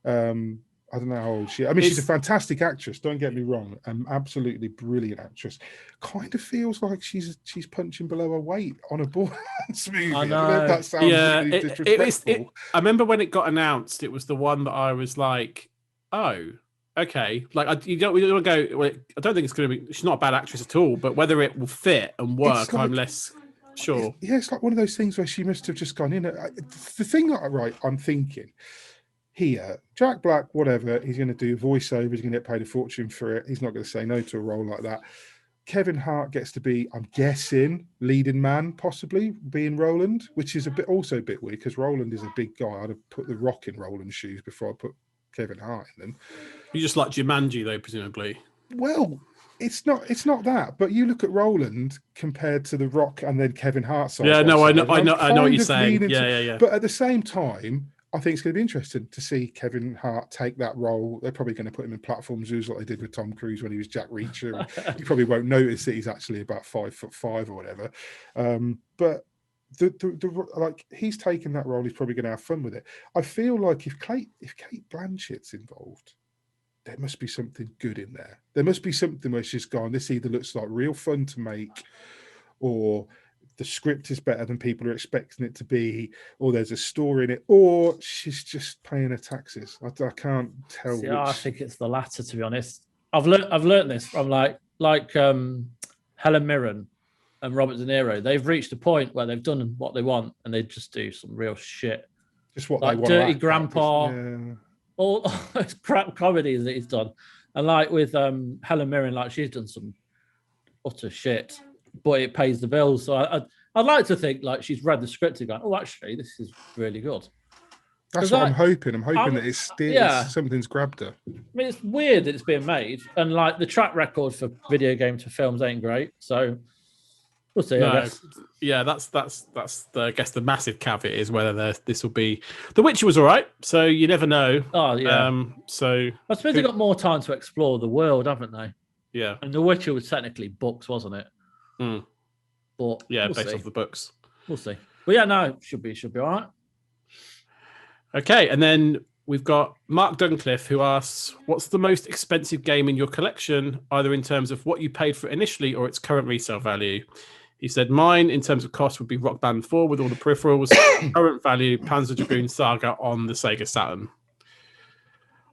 I don't know how old she is. I mean, she's a fantastic actress, don't get me wrong. Absolutely brilliant actress. Kind of feels like she's punching below her weight on a Borderlands movie. I know. If that sounds really disrespectful. I remember when it got announced, it was the one that I was like, oh, okay. Like, you don't go, well, I don't think it's going to be, she's not a bad actress at all, but whether it will fit and work, like, I'm less sure. It's like one of those things where she must have just gone in. The thing that I'm thinking here, Jack Black, whatever, he's going to do voiceover, he's going to get paid a fortune for it. He's not going to say no to a role like that. Kevin Hart gets to be, I'm guessing, leading man, possibly being Roland, which is also a bit weird because Roland is a big guy. I'd have put The Rock in Roland's shoes before I put Kevin Hart in them. You just like Jumanji, though, presumably. Well, It's not that, but you look at Roland compared to The Rock and then Kevin Hart. Yeah, no, I know what you're saying. Yeah. But at the same time, I think it's going to be interesting to see Kevin Hart take that role. They're probably going to put him in platform zoos like they did with Tom Cruise when he was Jack Reacher. You probably won't notice that he's actually about 5'5" or whatever. But like he's taken that role, he's probably going to have fun with it. I feel like if Kate Blanchett's involved, there must be something good in there. There must be something where she's gone, this either looks like real fun to make, or the script is better than people are expecting it to be, or there's a story in it, or she's just paying her taxes. I can't tell. See, I think it's the latter, to be honest. I've learned this from like Helen Mirren and Robert De Niro. They've reached a point where they've done what they want, and they just do some real shit. Just what like they want. Dirty Grandpa. All those crap comedies that he's done, and like with Helen Mirren, like she's done some utter shit, but it pays the bills. So I'd like to think like she's read the script and gone, oh, actually, this is really good. That's what I'm hoping. I'm hoping that it's something's grabbed her. I mean, it's weird that it's being made, and like the track record for video games to films ain't great. So we'll see. I guess. Yeah, that's I guess the massive caveat is whether this will be. The Witcher was all right, so you never know. Oh yeah. So I suppose they've got more time to explore the world, haven't they? Yeah. And The Witcher was technically books, wasn't it? But yeah, based off the books. We'll see. But yeah, no, should be all right. Okay, and then we've got Mark Duncliffe who asks, "What's the most expensive game in your collection, either in terms of what you paid for it initially or its current resale value?" He said, "Mine, in terms of cost, would be Rock Band 4 with all the peripherals. Current value, Panzer Dragoon Saga on the Sega Saturn."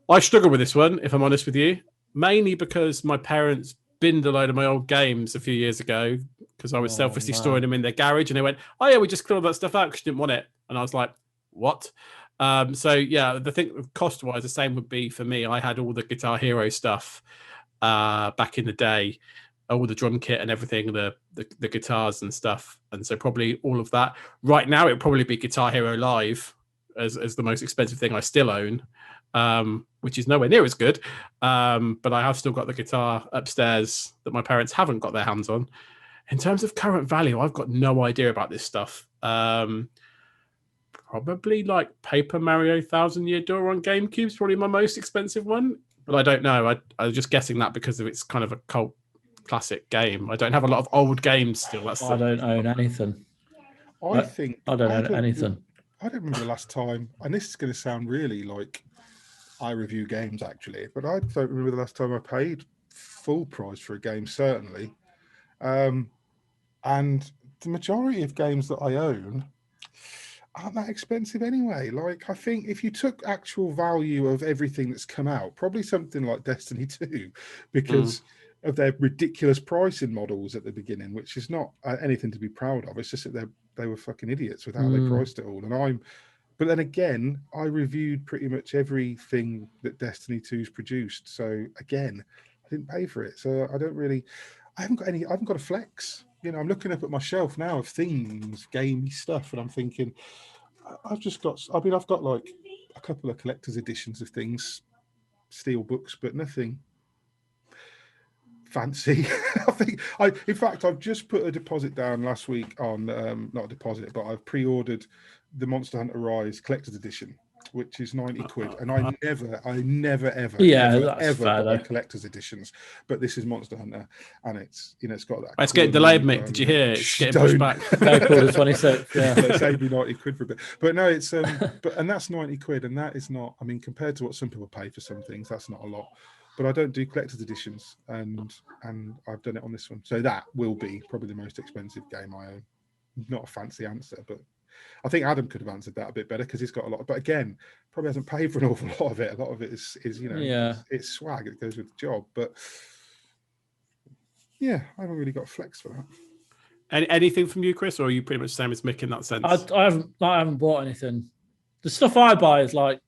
I struggle with this one, if I'm honest with you, mainly because my parents binned a load of my old games a few years ago because I was selfishly storing them in their garage, and they went, "Oh yeah, we just cleared all that stuff out because you didn't want it." And I was like, "What?" So yeah, the thing cost-wise, the same would be for me. I had all the Guitar Hero stuff back in the day. All the drum kit and everything, the guitars and stuff, and so probably all of that. Right now, it'd probably be Guitar Hero Live as the most expensive thing I still own, which is nowhere near as good. But I have still got the guitar upstairs that my parents haven't got their hands on. In terms of current value, I've got no idea about this stuff. Probably like Paper Mario Thousand Year Door on GameCube is probably my most expensive one, but I don't know. I was just guessing that because of it's kind of a cult classic game. I don't have a lot of old games still. I don't own anything. I don't own anything. I don't remember the last time, and this is going to sound really like I review games actually, but I don't remember the last time I paid full price for a game, certainly. And the majority of games that I own aren't that expensive anyway. Like, I think if you took actual value of everything that's come out, probably something like Destiny 2, because of their ridiculous pricing models at the beginning, which is not anything to be proud of. It's just that they were fucking idiots with how they priced it all. But then again, I reviewed pretty much everything that Destiny 2's produced. So again, I didn't pay for it. So I haven't got a flex. You know, I'm looking up at my shelf now of things, gamey stuff, and I'm thinking, I've got like a couple of collector's editions of things, steel books, but nothing fancy. In fact, I've just put a deposit down last week on, not a deposit, but I've pre-ordered the Monster Hunter Rise collector's edition, which is 90 quid. And I never ever buy collector's editions. But this is Monster Hunter, and it's got that. It's getting delayed, Mick. Did you hear? It's getting pushed back. Go call the 26. Yeah. They saved me 90 quid for a bit. But no, it's and that's 90 quid, and that is not, I mean, compared to what some people pay for some things, that's not a lot. But I don't do collector's editions, and I've done it on this one. So that will be probably the most expensive game I own. Not a fancy answer, but I think Adam could have answered that a bit better because he's got a lot. But again, probably hasn't paid for an awful lot of it. A lot of it is it's swag. It goes with the job. But yeah, I haven't really got flex for that. Anything from you, Chris, or are you pretty much the same as Mick in that sense? I haven't bought anything. The stuff I buy is like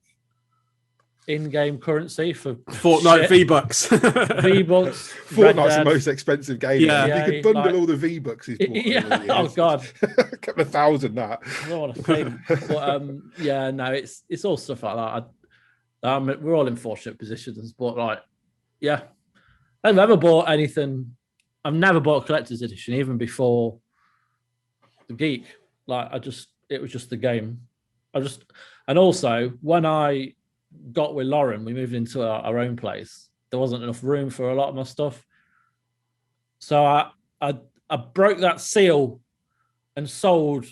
in-game currency for Fortnite V-Bucks. V-Bucks. Fortnite's the most expensive game. Yeah, you could bundle all the V-Bucks he's bought. Yeah. Oh god, a couple of thousand that. I don't want to think, but no, it's all stuff like that. We're all in fortunate positions, but like, yeah, I've never bought anything. I've never bought a collector's edition, even before the Geek. Like it was just the game. And also when I got with Lauren, we moved into our own place. There wasn't enough room for a lot of my stuff, so I broke that seal and sold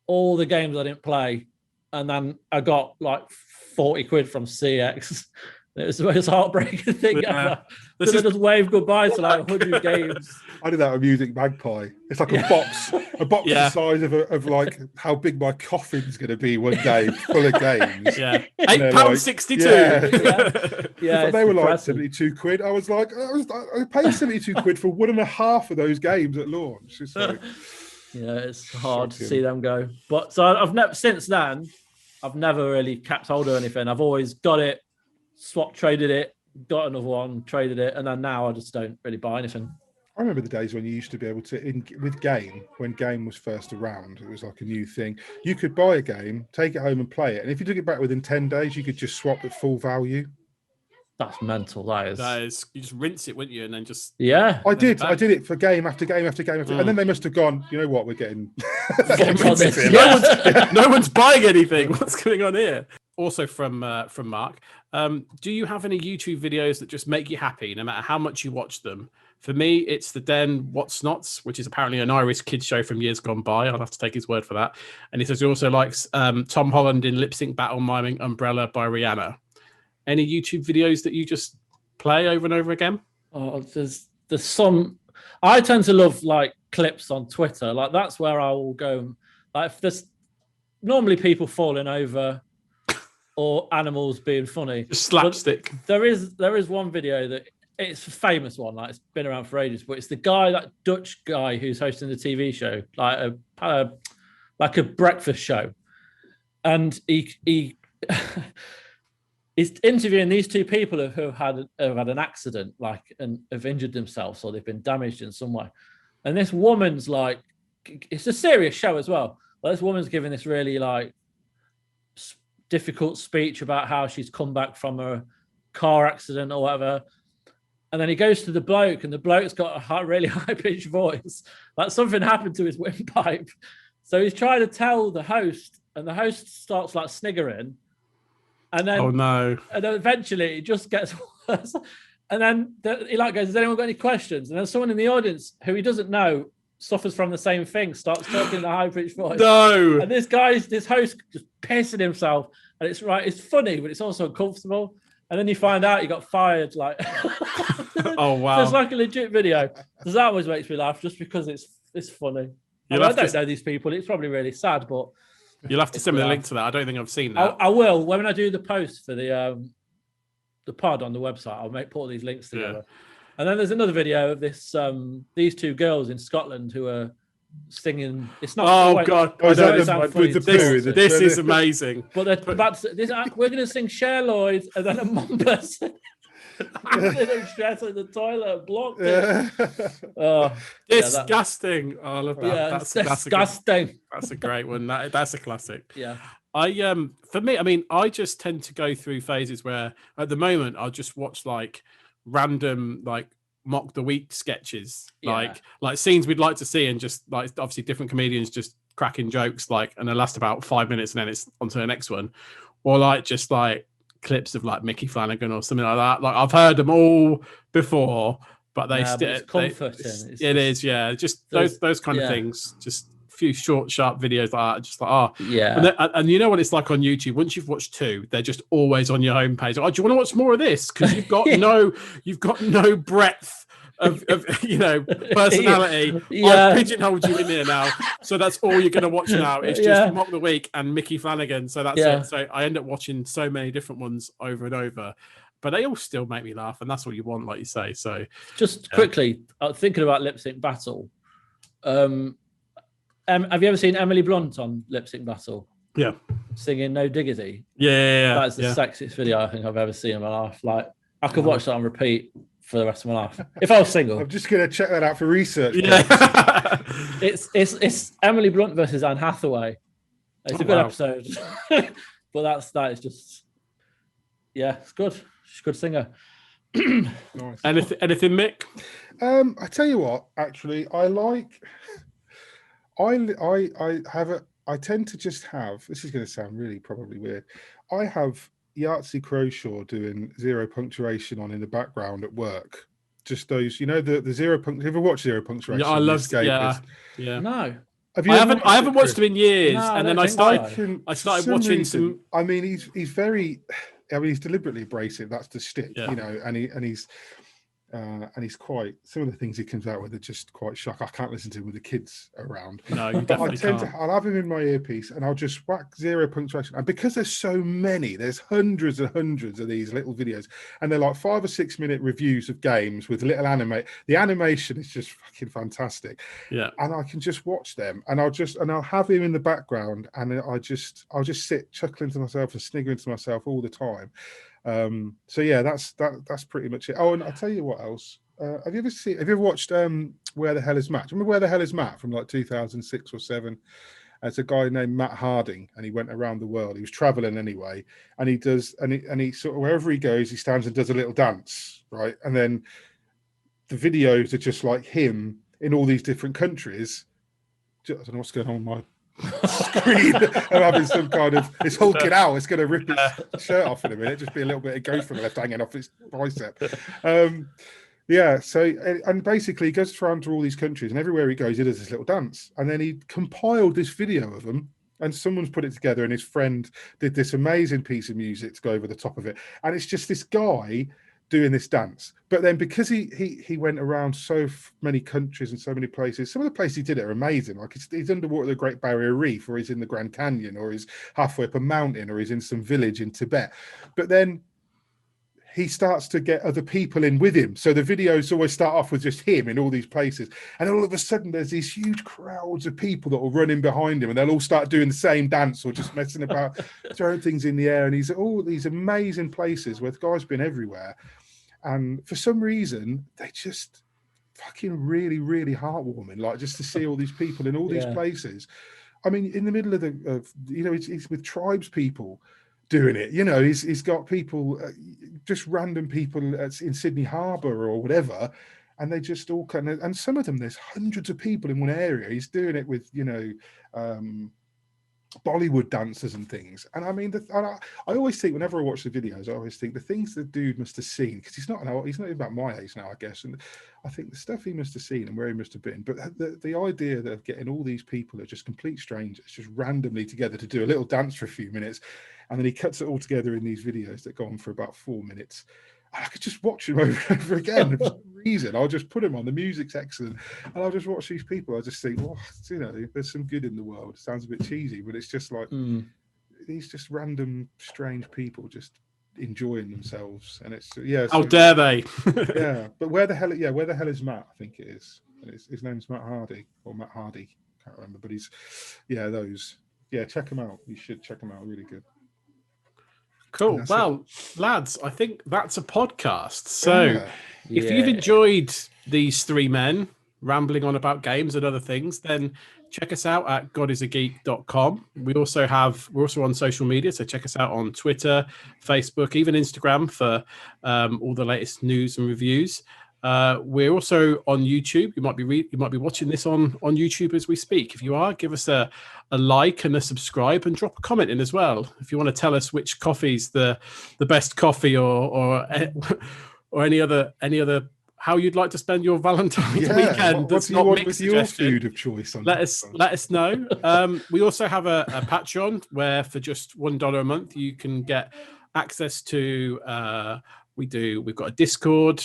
all the games I didn't play, and then I got like 40 quid from CX. It was the most heartbreaking thing ever. I just waved goodbye to like 100 games. I did that with Music Magpie. It's like a box the size of like how big my coffin's going to be one day, full of games. Yeah, £8.62. Yeah, they were like 72 quid. I was like, I paid 72 quid for 1.5 of those games at launch. It's like, yeah, it's hard to see them go. But so I've never since then. I've never really kept hold of anything. I've always got it, traded it, got another one, traded it, and then now I just don't really buy anything. I remember the days when you used to be able to, with Game, when Game was first around, it was like a new thing. You could buy a game, take it home and play it. And if you took it back within 10 days, you could just swap at full value. That's mental. That is. You just rinse it, wouldn't you? And then just... Yeah. I did it for game after game after game. And then they must have gone, you know what, we're getting... No one's buying anything. What's going on here? Also from Mark, do you have any YouTube videos that just make you happy, no matter how much you watch them? For me, it's the Den What's Nots, which is apparently an Irish kids show from years gone by. I'll have to take his word for that. And he says he also likes Tom Holland in Lip Sync Battle miming Umbrella by Rihanna. Any YouTube videos that you just play over and over again? Oh, there's some. I tend to love like clips on Twitter. Like that's where I will go. Like if there's normally people falling over or animals being funny. Just slapstick. But there is one video that it's a famous one. Like it's been around for ages, but it's the guy, that Dutch guy who's hosting the TV show, like a breakfast show, and he is interviewing these two people who have had an accident, like, and have injured themselves or they've been damaged in some way. And this woman's like, it's a serious show as well. But this woman's giving this really like difficult speech about how she's come back from a car accident or whatever. And then he goes to the bloke, and the bloke's got a really high-pitched voice. Like something happened to his windpipe. So he's trying to tell the host, and the host starts like sniggering. And then, oh no! And then eventually it just gets worse. And then he like goes, "Has anyone got any questions?" And then someone in the audience who he doesn't know suffers from the same thing starts talking in a high-pitched voice. No! And this host just pissing himself, and it's funny, but it's also uncomfortable. And then you find out he got fired. Like, oh wow! It's like a legit video. So that always makes me laugh, just because it's funny. I don't know these people. It's probably really sad, but you'll have to send me the link to that. I don't think I've seen that. I will when I do the post for the pod on the website. I'll put all these links together. Yeah. And then there's another video of these two girls in Scotland who are singing. It's not. Oh God! This is amazing. But we're going to sing Cher Lloyd, and then a mum person stress in the toilet and blocked it. Oh, disgusting! I love that. Yeah, that's disgusting. That's a great one. That's a classic. Yeah. For me, I mean, I just tend to go through phases where, at the moment, I'll just watch like random like mock the week sketches, like scenes we'd like to see, and just like obviously different comedians just cracking jokes, like, and they last about 5 minutes and then it's on to the next one, or like just like clips of like Mickey Flanagan or something like that. Like I've heard them all before, but they still it's comforting. It is, yeah. Just those kind of things. Just a few short, sharp videos like that. Just like and you know what it's like on YouTube. Once you've watched two, they're just always on your homepage. Oh, do you want to watch more of this? Because you've got no breadth of personality. I've pigeonholed you in here now, so that's all you're going to watch now. It's just Mock the Week and Mickey Flanagan. So that's it. So I end up watching so many different ones over and over, but they all still make me laugh, and that's what you want, like you say. So just quickly, thinking about Lip Sync Battle. Have you ever seen Emily Blunt on Lip Sync Battle? Yeah, singing No Diggity. Yeah. That's the sexiest video I think I've ever seen in my life. Like I could watch that on repeat for the rest of my life if I was single. I'm just going to check that out for research. Yeah. it's Emily Blunt versus Anne Hathaway. It's a good episode, but that is just it's good. She's a good singer. Nice. Anything, Mick? I tell you what, actually, I tend to just have, this is going to sound really probably weird. I have Yahtzee Croshaw doing zero punctuation on in the background at work. Just those, the zero punctuation. Have you ever watched Zero Punctuation? Yeah, I love. Yeah. No. I haven't watched him in years, No, and then I started watching some. I mean, he's very. I mean, he's deliberately abrasive. That's the shtick, and he's quite. Some of the things he comes out with are just quite shock. I can't listen to him with the kids around. No, you definitely can't. I'll have him in my earpiece, and I'll just whack zero punctuation. And because there's so many, there's hundreds and hundreds of these little videos, and they're like 5 or 6 minute reviews of games with little animate. The animation is just fucking fantastic. Yeah, and I can just watch them, and I'll have him in the background, and I'll just sit chuckling to myself and sniggering to myself all the time. So yeah, that's pretty much it. Oh, and I'll tell you what else. Have you ever watched Where the Hell is Matt? Remember Where the Hell is Matt from like 2006 or 7? It's a guy named Matt Harding, and he went around the world. He was traveling anyway, and he sort of, wherever he goes, he stands and does a little dance, right? And then the videos are just like him in all these different countries. I don't know what's going on with my screen. I'm having some kind of, it's hulking out, it's going to rip his shirt off in a minute, just be a little bit of ghost from the left hanging off his bicep. So and basically he goes around to all these countries, and everywhere he goes he does this little dance, and then he compiled this video of them, and someone's put it together, and his friend did this amazing piece of music to go over the top of it, and it's just this guy doing this dance. But then because he went around so many countries and so many places, some of the places he did it are amazing. Like he's underwater the Great Barrier Reef, or he's in the Grand Canyon, or he's halfway up a mountain, or he's in some village in Tibet. But then he starts to get other people in with him. So the videos always start off with just him in all these places. And all of a sudden there's these huge crowds of people that will run in behind him, and they'll all start doing the same dance or just messing about, throwing things in the air. And he's at all these amazing places where the guy's been everywhere. And for some reason, they just fucking really, really heartwarming. Like just to see all these people in all these places. I mean, in the middle of he's with tribes people doing it. He's got people, just random people in Sydney Harbour or whatever, and they just all kind of, and some of them, there's hundreds of people in one area. He's doing it with, Bollywood dancers and things. And I mean, I always think, whenever I watch the videos, I always think the things the dude must have seen, because he's not even about my age now, I guess. And I think the stuff he must have seen and where he must have been. But the idea of getting all these people who are just complete strangers, just randomly together to do a little dance for a few minutes, and then he cuts it all together in these videos that go on for about 4 minutes. I could just watch him over and over again. For some reason, I'll just put him on. The music's excellent, and I'll just watch these people. I just think, there's some good in the world. It sounds a bit cheesy, but it's just like these just random, strange people just enjoying themselves, and it's How dare they? Yeah, but where the hell is Matt? I think it is. And his name's Matt Hardy or Matt Hardy. Can't remember, but he's those. Yeah, check him out. You should check him out. Really good. Cool. Well, lads, I think that's a podcast. So if you've enjoyed these three men rambling on about games and other things, then check us out at godisageek.com. We're also on social media, so check us out on Twitter, Facebook, even Instagram for all the latest news and reviews. We're also on YouTube. You might be watching this on YouTube as we speak. If you are, give us a like and a subscribe, and drop a comment in as well if you want to tell us which coffee's the best coffee, or any other how you'd like to spend your Valentine's weekend. What do you want with your food of choice? Let us know. We also have a Patreon where for just $1 a month you can get access to. We've got a Discord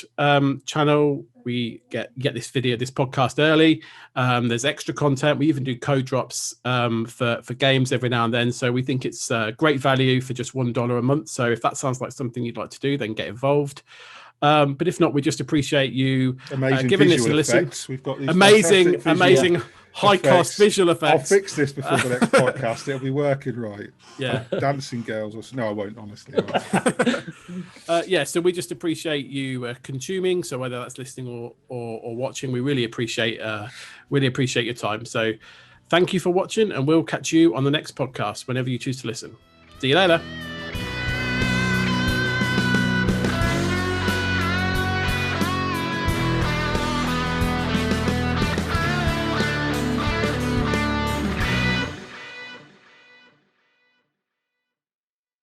channel. We get this podcast early. There's extra content. We even do code drops for games every now and then. So we think it's great value for just $1 a month. So if that sounds like something you'd like to do, then get involved. But if not, we just appreciate you giving this a listen. We've got these amazing high-cost visual effects. I'll fix this before the next podcast. It'll be working right. Yeah. Dancing girls. No, I won't, honestly. So we just appreciate you consuming. So whether that's listening or watching, we really appreciate your time. So thank you for watching, and we'll catch you on the next podcast whenever you choose to listen. See you later.